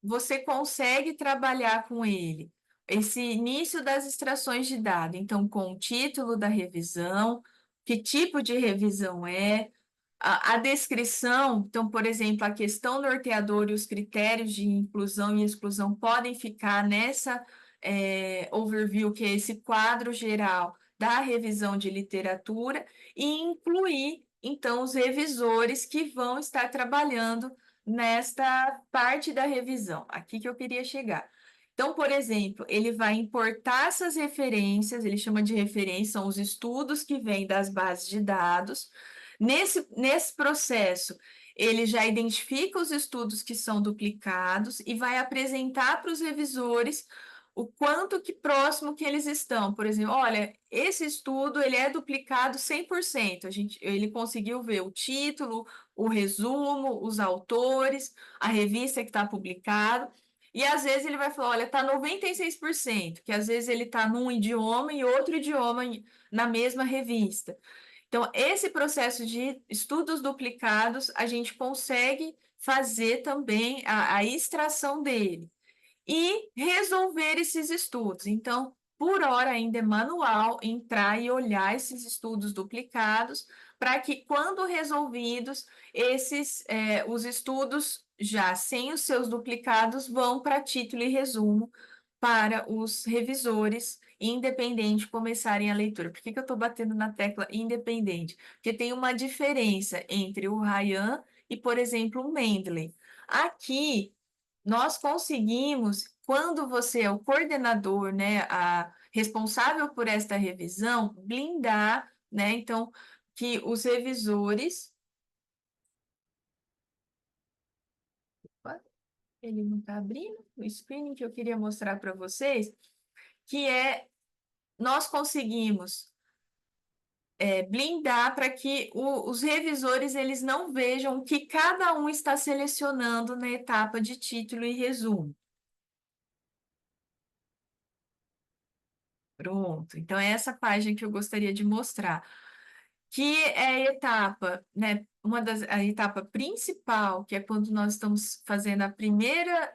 você consegue trabalhar com ele, esse início das extrações de dados. Então, com o título da revisão, que tipo de revisão é, a descrição. Então, por exemplo, a questão norteadora e os critérios de inclusão e exclusão podem ficar nessa overview, que é esse quadro geral da revisão de literatura, e incluir, então, os revisores que vão estar trabalhando nesta parte da revisão. Aqui que eu queria chegar. Então, por exemplo, ele vai importar essas referências, ele chama de referência, são os estudos que vêm das bases de dados. Nesse processo, ele já identifica os estudos que são duplicados e vai apresentar para os revisores o quanto que próximo que eles estão. Por exemplo, olha, esse estudo ele é duplicado 100%. Ele conseguiu ver o título, o resumo, os autores, a revista que está publicado. E às vezes ele vai falar, olha, está 96%, que às vezes ele está num idioma e outro idioma na mesma revista. Então, esse processo de estudos duplicados, a gente consegue fazer também a extração dele e resolver esses estudos. Então, por hora ainda é manual entrar e olhar esses estudos duplicados para que, quando resolvidos, os estudos já sem os seus duplicados vão para título e resumo para os revisores independentes começarem a leitura. Por que eu estou batendo na tecla independente? Porque tem uma diferença entre o Ryan e, por exemplo, o Mendeley. Aqui, nós conseguimos, quando você é o coordenador, né, responsável por esta revisão, blindar, né, então, que os revisores... Opa, ele não está abrindo o screening que eu queria mostrar para vocês, que nós conseguimos blindar para que os revisores eles não vejam o que cada um está selecionando na etapa de título e resumo. Pronto, então é essa página que eu gostaria de mostrar, que é a etapa, né, a etapa principal, que é quando nós estamos fazendo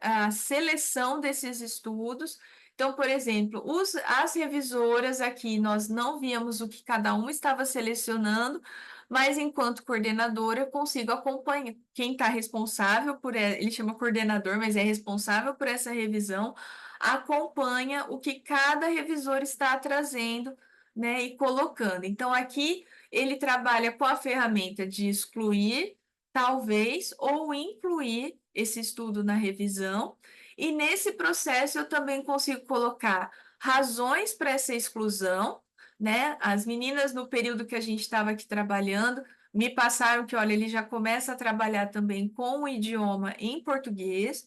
a seleção desses estudos. Então, por exemplo, as revisoras aqui, nós não víamos o que cada um estava selecionando, mas enquanto coordenadora, eu consigo acompanhar quem está responsável ele chama coordenador, mas é responsável por essa revisão, acompanha o que cada revisor está trazendo, né, e colocando. Então, aqui ele trabalha com a ferramenta de excluir, talvez, ou incluir esse estudo na revisão. E nesse processo eu também consigo colocar razões para essa exclusão, né? As meninas, no período que a gente estava aqui trabalhando, me passaram que, olha, ele já começa a trabalhar também com o idioma em português,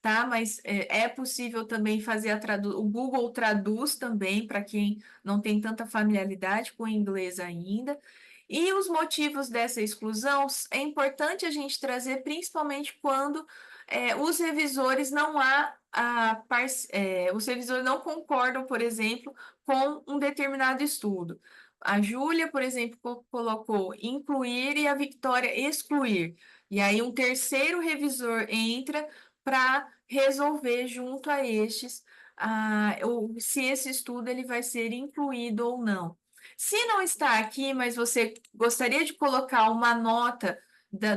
tá? Mas é possível também fazer o Google Traduz também, para quem não tem tanta familiaridade com o inglês ainda. E os motivos dessa exclusão é importante a gente trazer, principalmente quando os revisores os revisores não concordam, por exemplo, com um determinado estudo. A Júlia, por exemplo, colocou incluir e a Victória excluir. E aí um terceiro revisor entra para resolver junto a estes se esse estudo ele vai ser incluído ou não. Se não está aqui, mas você gostaria de colocar uma nota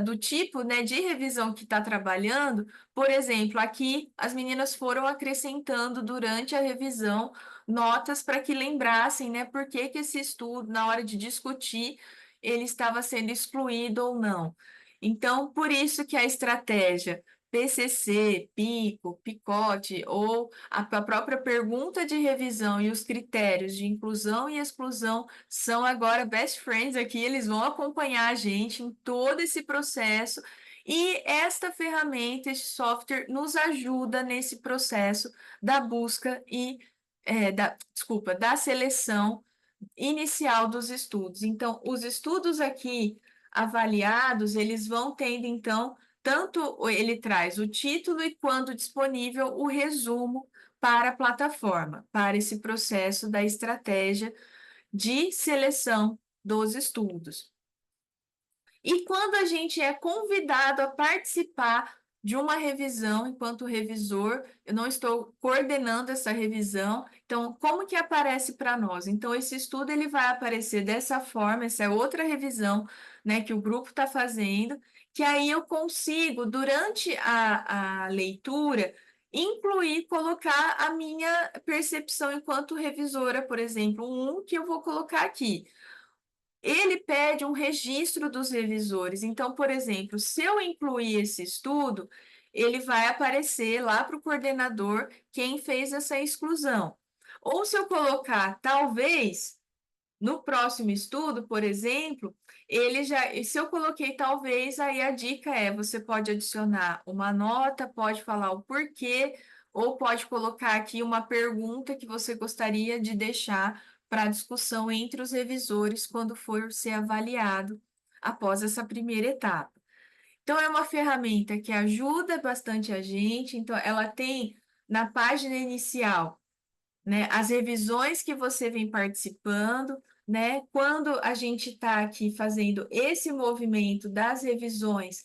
do tipo, né, de revisão que está trabalhando, por exemplo, aqui as meninas foram acrescentando durante a revisão notas para que lembrassem, né, por que que esse estudo, na hora de discutir, ele estava sendo excluído ou não. Então, por isso que a estratégia PCC, Pico, Picote ou a própria pergunta de revisão e os critérios de inclusão e exclusão são agora best friends aqui, eles vão acompanhar a gente em todo esse processo e esta ferramenta, esse software, nos ajuda nesse processo da busca e da seleção inicial dos estudos. Então, os estudos aqui avaliados, eles vão tendo, então, tanto ele traz o título e, quando disponível, o resumo para a plataforma, para esse processo da estratégia de seleção dos estudos. E quando a gente é convidado a participar de uma revisão enquanto revisor, eu não estou coordenando essa revisão, então como que aparece para nós? Então esse estudo ele vai aparecer dessa forma, essa é outra revisão, né, que o grupo está fazendo, que aí eu consigo, durante a leitura, incluir, colocar a minha percepção enquanto revisora, por exemplo, um que eu vou colocar aqui. Ele pede um registro dos revisores. Então, por exemplo, se eu incluir esse estudo, ele vai aparecer lá para o coordenador quem fez essa exclusão. Ou se eu colocar, talvez, no próximo estudo, por exemplo, se eu coloquei talvez, aí a dica é, você pode adicionar uma nota, pode falar o porquê, ou pode colocar aqui uma pergunta que você gostaria de deixar para discussão entre os revisores quando for ser avaliado após essa primeira etapa. Então, é uma ferramenta que ajuda bastante a gente. Então, ela tem na página inicial, né, as revisões que você vem participando, né? Quando a gente está aqui fazendo esse movimento das revisões,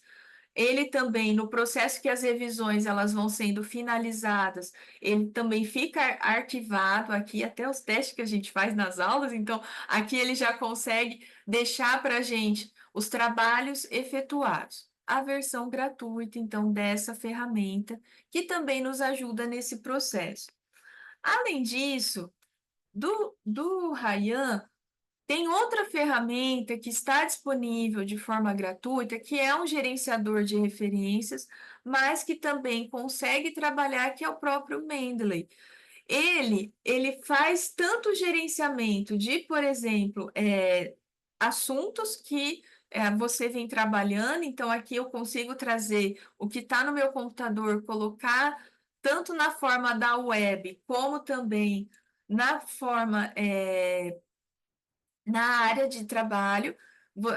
ele também, no processo que as revisões elas vão sendo finalizadas, ele também fica arquivado aqui, até os testes que a gente faz nas aulas, então aqui ele já consegue deixar para a gente os trabalhos efetuados. A versão gratuita, então, dessa ferramenta, que também nos ajuda nesse processo. Além disso, do Ryan, tem outra ferramenta que está disponível de forma gratuita, que é um gerenciador de referências, mas que também consegue trabalhar, que é o próprio Mendeley. Ele faz tanto gerenciamento de, por exemplo, assuntos que você vem trabalhando, então aqui eu consigo trazer o que está no meu computador, colocar tanto na forma da web, como também na forma na área de trabalho.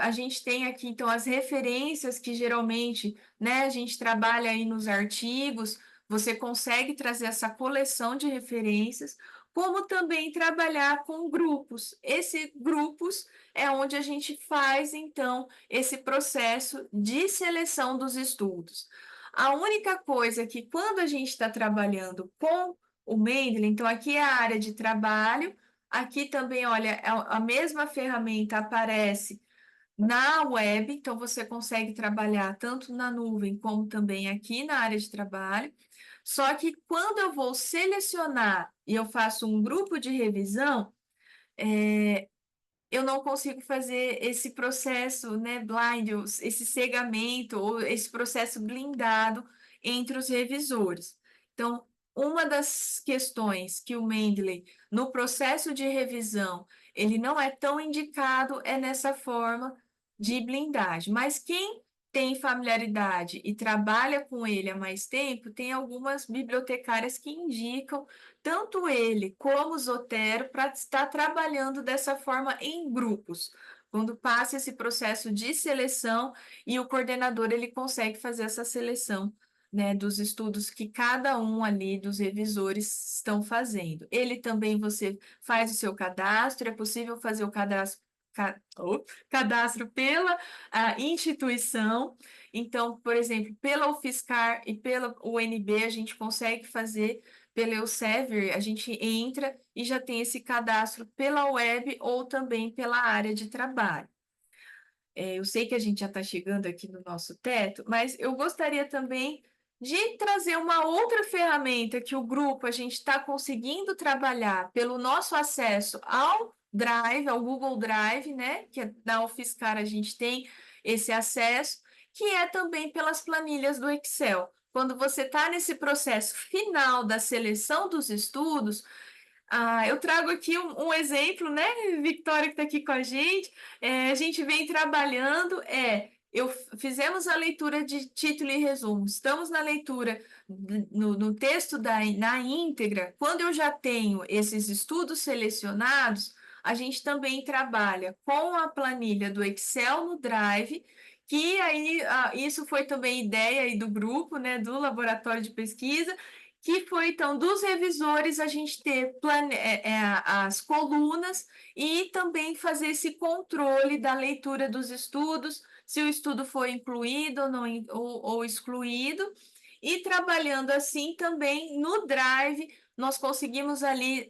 A gente tem aqui, então, as referências que geralmente, né, a gente trabalha aí nos artigos, você consegue trazer essa coleção de referências, como também trabalhar com grupos. Esse grupos é onde a gente faz, então, esse processo de seleção dos estudos. A única coisa que, quando a gente está trabalhando com o Mendeley, então, aqui é a área de trabalho. Aqui também, olha, a mesma ferramenta aparece na web, então você consegue trabalhar tanto na nuvem como também aqui na área de trabalho. Só que quando eu vou selecionar e eu faço um grupo de revisão, eu não consigo fazer esse processo, né, blind, esse cegamento ou esse processo blindado entre os revisores. Então, uma das questões que o Mendeley, no processo de revisão, ele não é tão indicado é nessa forma de blindagem. Mas quem tem familiaridade e trabalha com ele há mais tempo, tem algumas bibliotecárias que indicam tanto ele como o Zotero para estar trabalhando dessa forma em grupos, quando passa esse processo de seleção e o coordenador ele consegue fazer essa seleção, né, dos estudos que cada um ali dos revisores estão fazendo. Ele também, você faz o seu cadastro, é possível fazer o cadastro pela instituição. Então, por exemplo, pela UFSCar e pela UNB, a gente consegue fazer pela Elsevier, a gente entra e já tem esse cadastro pela web ou também pela área de trabalho. Eu sei que a gente já está chegando aqui no nosso teto, mas eu gostaria também de trazer uma outra ferramenta que o grupo a gente está conseguindo trabalhar pelo nosso acesso ao Drive, ao Google Drive, né? Que na UFSCar a gente tem esse acesso, que é também pelas planilhas do Excel. Quando você está nesse processo final da seleção dos estudos, eu trago aqui um exemplo, né, Victoria, que está aqui com a gente. A gente vem trabalhando, fizemos a leitura de título e resumo, estamos na leitura no texto na íntegra. Quando eu já tenho esses estudos selecionados, a gente também trabalha com a planilha do Excel no Drive, que aí isso foi também ideia aí do grupo, né, do laboratório de pesquisa, que foi, então, dos revisores a gente ter as colunas e também fazer esse controle da leitura dos estudos, se o estudo foi incluído ou, não, ou excluído, e trabalhando assim também no Drive, nós conseguimos ali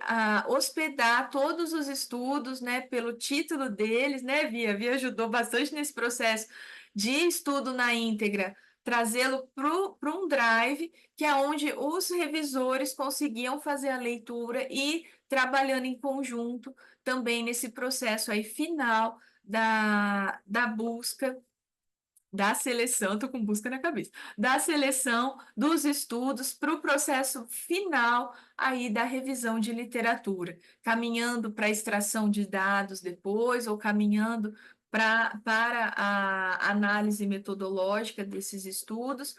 hospedar todos os estudos, né, pelo título deles, né, Via? Via ajudou bastante nesse processo de estudo na íntegra, trazê-lo para um Drive, que é onde os revisores conseguiam fazer a leitura e trabalhando em conjunto também nesse processo aí final da busca, da seleção, estou com busca na cabeça, da seleção dos estudos para o processo final aí da revisão de literatura, caminhando para a extração de dados depois, ou caminhando para a análise metodológica desses estudos.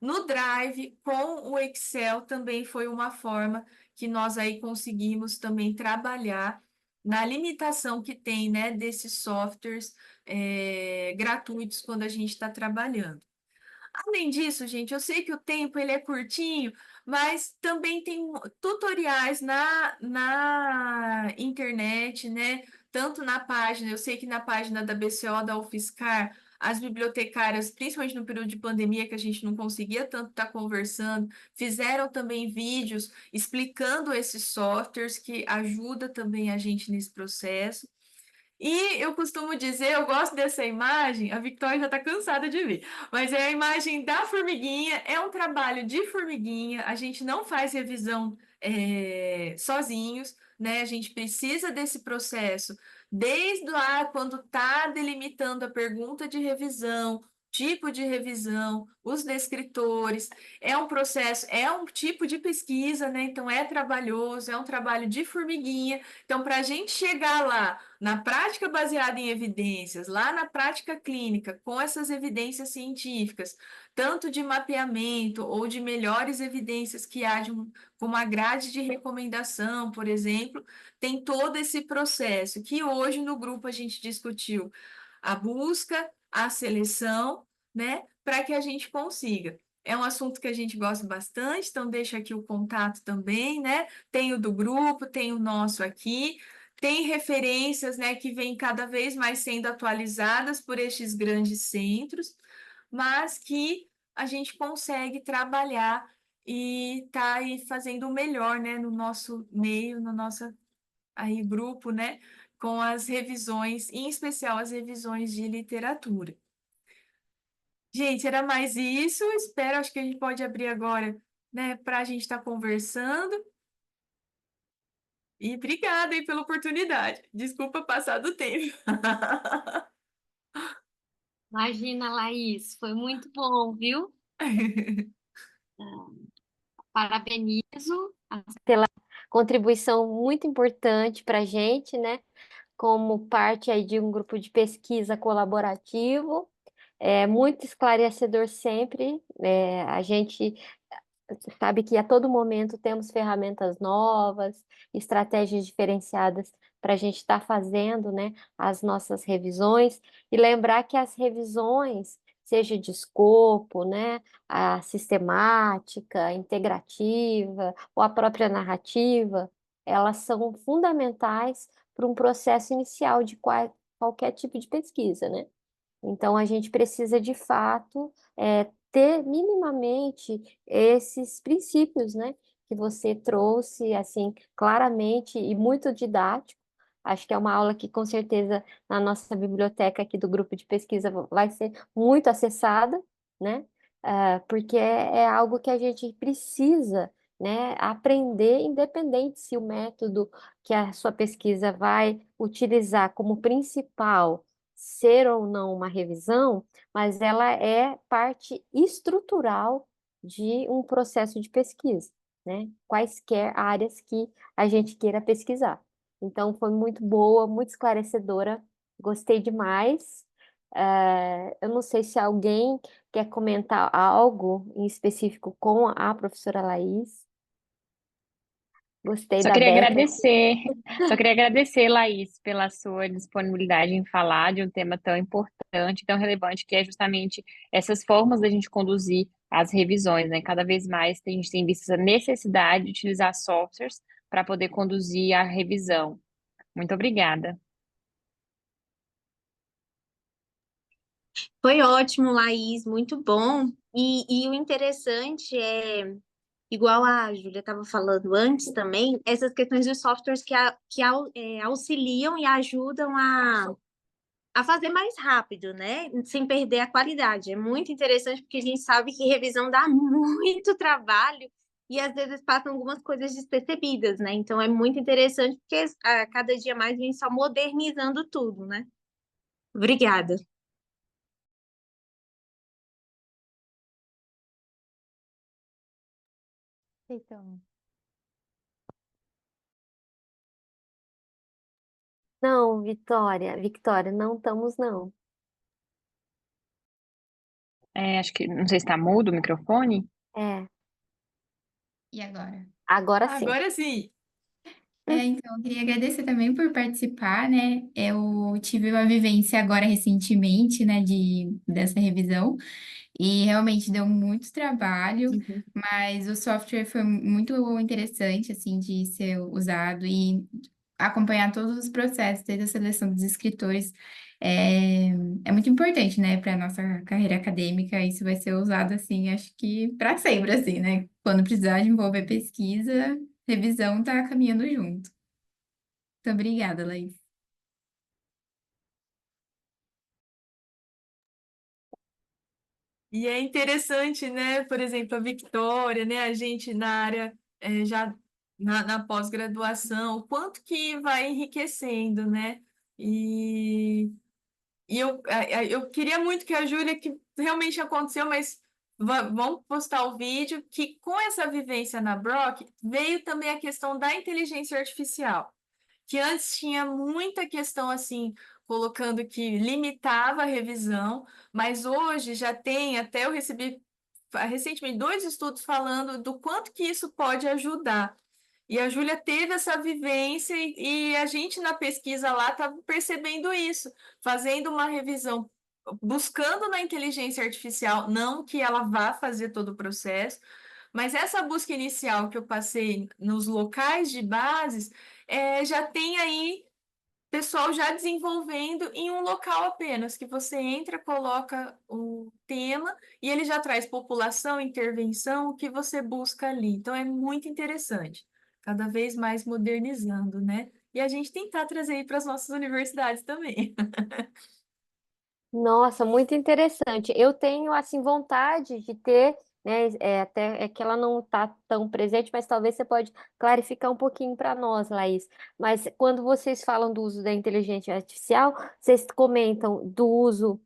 No Drive, com o Excel, também foi uma forma que nós aí conseguimos também trabalhar na limitação que tem, né, desses softwares gratuitos quando a gente está trabalhando. Além disso, gente, eu sei que o tempo ele é curtinho, mas também tem tutoriais na internet, né? Tanto na página, eu sei que na página da BCO, da UFSCar, as bibliotecárias, principalmente no período de pandemia, que a gente não conseguia tanto estar conversando, fizeram também vídeos explicando esses softwares que ajuda também a gente nesse processo. E eu costumo dizer, eu gosto dessa imagem, a Victoria já está cansada de ver, mas é a imagem da formiguinha, é um trabalho de formiguinha, a gente não faz revisão sozinhos, né? A gente precisa desse processo, desde lá quando está delimitando a pergunta de revisão, tipo de revisão, os descritores, é um processo, é um tipo de pesquisa, né? Então é trabalhoso, é um trabalho de formiguinha. Então, para a gente chegar lá, na prática baseada em evidências, lá na prática clínica, com essas evidências científicas, tanto de mapeamento ou de melhores evidências que há com uma grade de recomendação, por exemplo, tem todo esse processo que hoje no grupo a gente discutiu a busca, a seleção, né, para que a gente consiga. É um assunto que a gente gosta bastante, então deixa aqui o contato também, né? Tem o do grupo, tem o nosso aqui. Tem referências, né, que vêm cada vez mais sendo atualizadas por estes grandes centros, mas que a gente consegue trabalhar e tá aí fazendo o melhor, né, no nosso meio, no nosso aí grupo, né, com as revisões, em especial as revisões de literatura. Gente, era mais isso. Espero, acho que a gente pode abrir agora, né, para a gente estar conversando. E obrigada aí pela oportunidade. Desculpa passar do tempo. Imagina, Laís, foi muito bom, viu? Parabenizo. Contribuição muito importante para a gente, né? Como parte aí de um grupo de pesquisa colaborativo. É muito esclarecedor sempre. A gente sabe que a todo momento temos ferramentas novas, estratégias diferenciadas para a gente estar fazendo, né, as nossas revisões e lembrar que as revisões, seja de escopo, né, a sistemática, a integrativa ou a própria narrativa, elas são fundamentais para um processo inicial de qualquer tipo de pesquisa, né? Então, a gente precisa, de fato, ter minimamente esses princípios, né, que você trouxe, assim, claramente e muito didático. Acho que é uma aula que, com certeza, na nossa biblioteca aqui do grupo de pesquisa vai ser muito acessada, né, porque é algo que a gente precisa, né, aprender, independente se o método que a sua pesquisa vai utilizar como principal ser ou não uma revisão, mas ela é parte estrutural de um processo de pesquisa, né? Quaisquer áreas que a gente queira pesquisar. Então, foi muito boa, muito esclarecedora, gostei demais. Eu não sei se alguém quer comentar algo em específico com a professora Laís. Gostei Só da queria Beta. agradecer, só queria agradecer, Laís, pela sua disponibilidade em falar de um tema tão importante, tão relevante, que é justamente essas formas da gente conduzir as revisões, né? Cada vez mais a gente tem visto essa necessidade de utilizar softwares para poder conduzir a revisão. Muito obrigada. Foi ótimo, Laís, muito bom. E o interessante é, igual a Júlia estava falando antes também, essas questões de softwares que auxiliam e ajudam a fazer mais rápido, né? Sem perder a qualidade. É muito interessante porque a gente sabe que revisão dá muito trabalho e às vezes passam algumas coisas despercebidas, né? Então é muito interessante porque a cada dia mais vem só modernizando tudo, né? Obrigada. Então. Não, Victória, não estamos, não. Acho que, não sei se está mudo o microfone. É, E agora? agora sim. Agora sim. Então, eu queria agradecer também por participar, né? Eu tive uma vivência agora recentemente, né, dessa revisão, e realmente deu muito trabalho, Uhum. mas o software foi muito interessante, assim, de ser usado e acompanhar todos os processos, desde a seleção dos escritores. É, é muito importante, né, para a nossa carreira acadêmica. Isso vai ser usado, assim, acho que para sempre, assim, né? Quando precisar de envolver pesquisa, revisão tá caminhando junto. Muito obrigada, Laís. E é interessante, né? Por exemplo, a Victória, né? A gente na área, já na pós-graduação, o quanto que vai enriquecendo, né? E, eu queria muito que a Júlia, que realmente aconteceu, mas vamos postar o vídeo, que com essa vivência na Brock, veio também a questão da inteligência artificial, que antes tinha muita questão assim, colocando que limitava a revisão, mas hoje já tem, até eu recebi recentemente 2 estudos falando do quanto que isso pode ajudar. E a Júlia teve essa vivência e a gente na pesquisa lá está percebendo isso, fazendo uma revisão, buscando na inteligência artificial, não que ela vá fazer todo o processo, mas essa busca inicial que eu passei nos locais de bases, já tem aí pessoal já desenvolvendo em um local apenas, que você entra, coloca o tema e ele já traz população, intervenção, o que você busca ali. Então é muito interessante, cada vez mais modernizando, né? E a gente tentar trazer aí para as nossas universidades também. Nossa, muito interessante. Eu tenho, assim, vontade de ter, né, até é que ela não está tão presente, mas talvez você pode clarificar um pouquinho para nós, Laís. Mas quando vocês falam do uso da inteligência artificial, vocês comentam do uso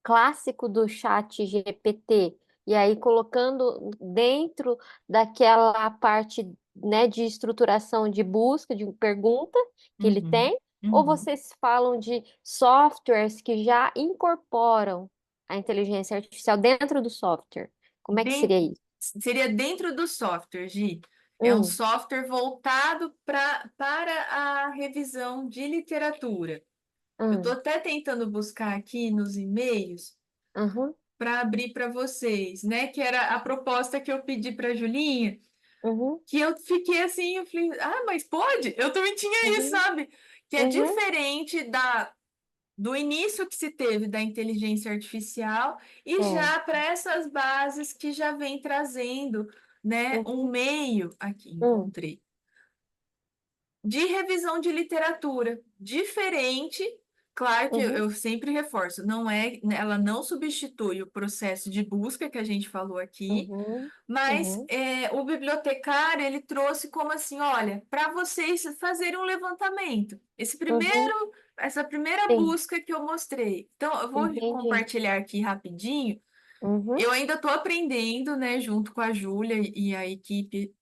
clássico do chat GPT, e aí colocando dentro daquela parte, né, de estruturação de busca, de pergunta que ele Uhum, tem, ou uhum. vocês falam de softwares que já incorporam a inteligência artificial dentro do software? Como é que Bem, seria isso? seria dentro do software, Gi. É um Hum, software voltado para a revisão de literatura. Eu estou hum, até tentando buscar aqui nos e-mails uhum, para abrir para vocês, né? Que era a proposta que eu pedi para a Julinha, uhum, que eu fiquei assim, eu falei, ah, mas pode? Eu também tinha isso, uhum, sabe? Que é uhum, diferente do início que se teve da inteligência artificial e é, já para essas bases que já vem trazendo, né, um uhum, meio, aqui hum, encontrei, de revisão de literatura, diferente, claro que uhum, eu sempre reforço, não é, ela não substitui o processo de busca que a gente falou aqui, uhum, mas uhum, o bibliotecário ele trouxe como assim, olha, para vocês fazerem um levantamento. uhum, Essa primeira sim, busca que eu mostrei. Então, eu vou entendi. compartilhar aqui rapidinho. Uhum, Eu ainda estou aprendendo, né, junto com a Júlia e a equipe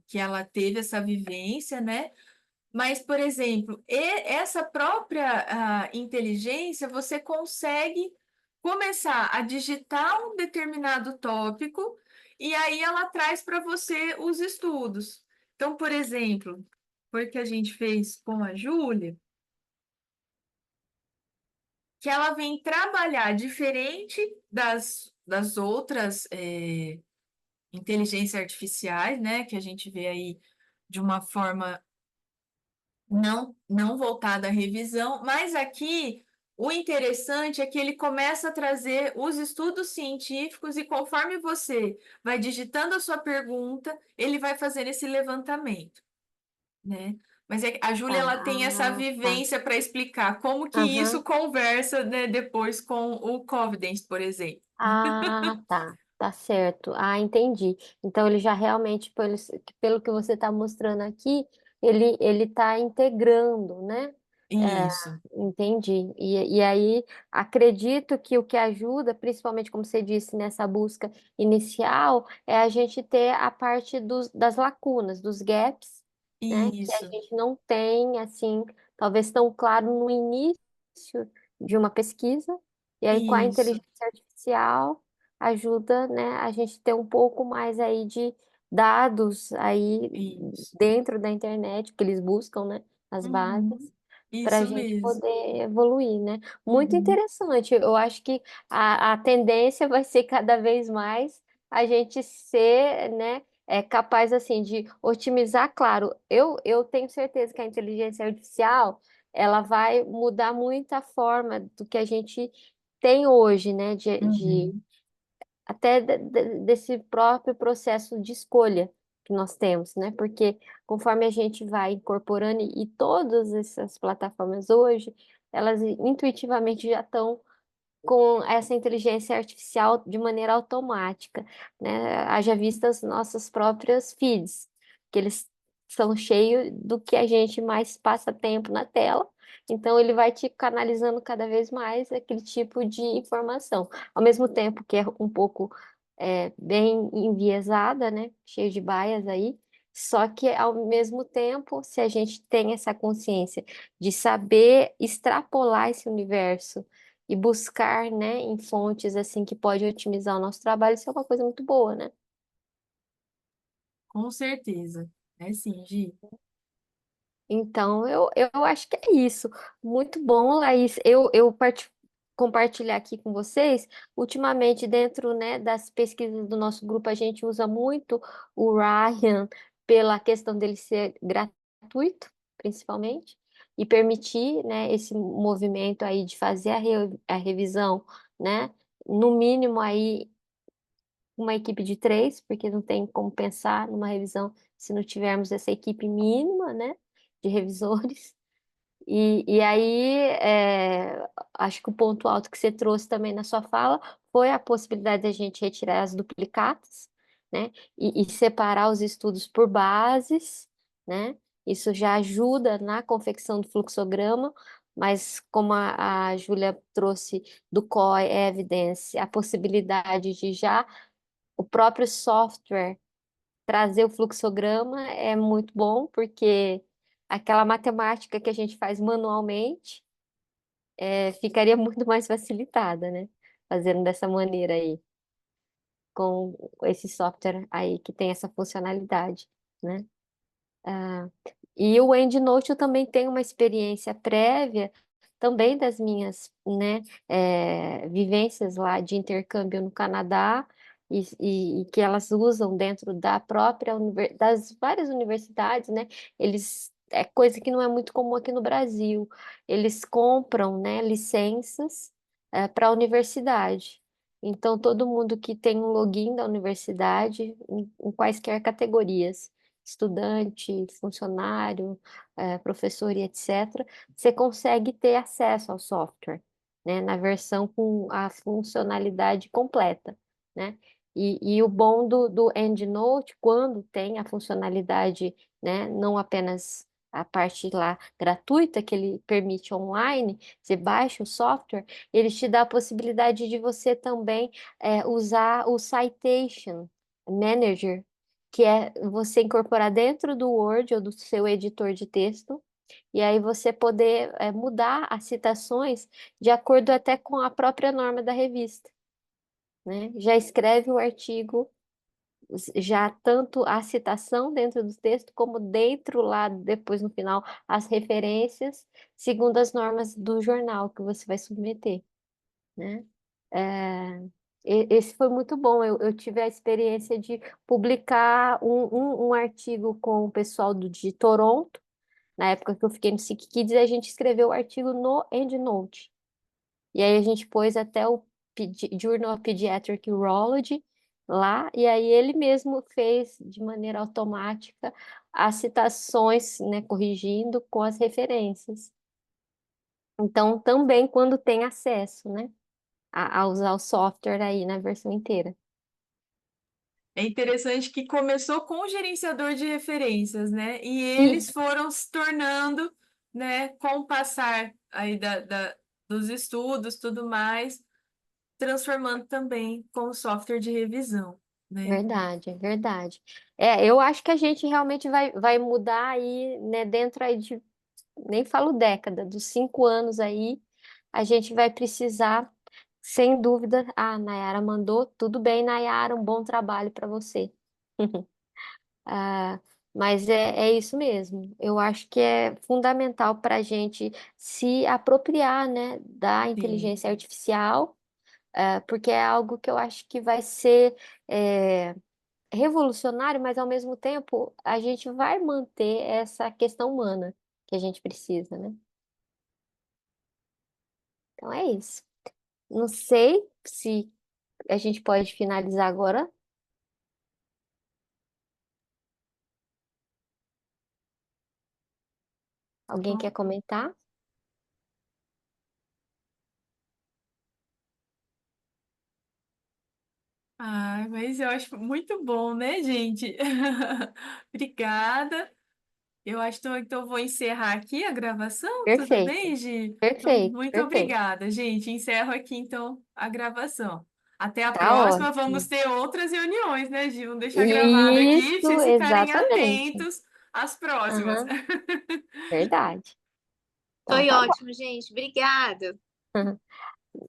que ela teve essa vivência, né? Mas, por exemplo, essa própria inteligência, você consegue começar a digitar um determinado tópico e aí ela traz para você os estudos. Então, por exemplo, foi o que a gente fez com a Júlia, que ela vem trabalhar diferente das outras inteligências artificiais, né, que a gente vê aí de uma forma não voltada à revisão, mas aqui o interessante é que ele começa a trazer os estudos científicos e conforme você vai digitando a sua pergunta, ele vai fazer esse levantamento, né? Mas a Júlia ela tem essa ah, tá, vivência para explicar como que isso aham. conversa, né, depois com o Confidence, por exemplo. Ah, tá, tá certo. Ah, entendi. Então ele já realmente, pelo que você está mostrando aqui, ele está integrando, né? É, Isso, entendi. E aí acredito que o que ajuda, principalmente como você disse, nessa busca inicial, é a gente ter a parte das lacunas, dos gaps, né? Que a isso, gente não tem, assim, talvez tão claro no início de uma pesquisa. E aí, com a isso, inteligência artificial, ajuda, né, a gente ter um pouco mais aí de dados aí isso. dentro da internet, que eles buscam, né, as Uhum, bases, para a isso gente mesmo. poder evoluir, né? Muito Uhum. interessante. Eu acho que a tendência vai ser cada vez mais a gente ser, né, capaz, assim, de otimizar, claro. Eu tenho certeza que a inteligência artificial, ela vai mudar muito a forma do que a gente tem hoje, né, Uhum. até desse próprio processo de escolha que nós temos, né? Porque conforme a gente vai incorporando, e todas essas plataformas hoje, elas intuitivamente já estão com essa inteligência artificial de maneira automática, né? Haja vista as nossas próprias feeds, que eles são cheios do que a gente mais passa tempo na tela, então ele vai te canalizando cada vez mais aquele tipo de informação, ao mesmo tempo que é um pouco bem enviesada, né? Cheio de bias aí, só que ao mesmo tempo, se a gente tem essa consciência de saber extrapolar esse universo e buscar, né, em fontes assim que pode otimizar o nosso trabalho, isso é uma coisa muito boa, né? Com certeza. É sim, Gi. Então, eu acho que é isso. Muito bom, Laís. Compartilhar aqui com vocês. Ultimamente, dentro, né, das pesquisas do nosso grupo, a gente usa muito o Ryan pela questão dele ser gratuito, principalmente, e permitir, né, esse movimento aí de fazer a revisão, né, no mínimo aí uma equipe de três, porque não tem como pensar numa revisão se não tivermos essa equipe mínima, né, de revisores. E aí, acho que o ponto alto que você trouxe também na sua fala foi a possibilidade da gente retirar as duplicatas, né, e separar os estudos por bases, né, isso já ajuda na confecção do fluxograma, mas como a Júlia trouxe do COE Evidence, a possibilidade de já o próprio software trazer o fluxograma é muito bom, porque aquela matemática que a gente faz manualmente ficaria muito mais facilitada, né? Fazendo dessa maneira aí. com esse software aí que tem essa funcionalidade, né? Ah, e o EndNote eu também tenho uma experiência prévia também das minhas, né, vivências lá de intercâmbio no Canadá e que elas usam dentro da própria das várias universidades, né? Eles é coisa que não é muito comum aqui no Brasil. Eles compram, né, licenças para a universidade. Então todo mundo que tem um login da universidade em quaisquer categorias, estudante, funcionário, professor e etc., você consegue ter acesso ao software, né, na versão com a funcionalidade completa, né? E o bom do EndNote, quando tem a funcionalidade, né, não apenas a parte lá gratuita que ele permite online, você baixa o software, ele te dá a possibilidade de você também usar o Citation Manager, que é você incorporar dentro do Word ou do seu editor de texto, e aí você poder mudar as citações de acordo até com a própria norma da revista, né? Já escreve o artigo, já tanto a citação dentro do texto, como dentro lá, depois no final, as referências, segundo as normas do jornal que você vai submeter, né? É, esse foi muito bom. Eu tive a experiência de publicar um artigo com o pessoal de Toronto, na época que eu fiquei no Sick Kids, a gente escreveu o artigo no EndNote. E aí a gente pôs até o Journal of Pediatric Urology lá, e aí ele mesmo fez de maneira automática as citações, né, corrigindo com as referências. Então, também quando tem acesso, né, a usar o software aí na versão inteira. É interessante que começou com o gerenciador de referências, né? E eles Isso, foram se tornando, né, com o passar aí dos estudos, tudo mais, transformando também com o software de revisão, né? verdade, é verdade. Eu acho que a gente realmente vai mudar aí, né, dentro aí de, nem falo década, dos 5 anos aí, a gente vai precisar, sem dúvida. Ah, Nayara mandou, tudo bem, Nayara, um bom trabalho para você. Ah, mas é isso mesmo. Eu acho que é fundamental para a gente se apropriar, né, da Sim. inteligência artificial, porque é algo que eu acho que vai ser é, revolucionário, mas ao mesmo tempo a gente vai manter essa questão humana que a gente precisa, né? Então é isso. Não sei se a gente pode finalizar agora. Alguém quer comentar? Ah, mas eu acho muito bom, né, gente? Obrigada. Eu acho então eu vou encerrar aqui a gravação, tudo Perfeito, bem, Gi? Então, perfeito, muito perfeito. obrigada, gente. Encerro aqui então a gravação. Até a Tá próxima. Vamos ótimo. ter outras reuniões, né, Gi? Vamos deixar gravado aqui para Isso, vocês ficarem exatamente. atentos às próximas. Aham, verdade. Então Foi tá bom. ótimo, gente. Obrigada.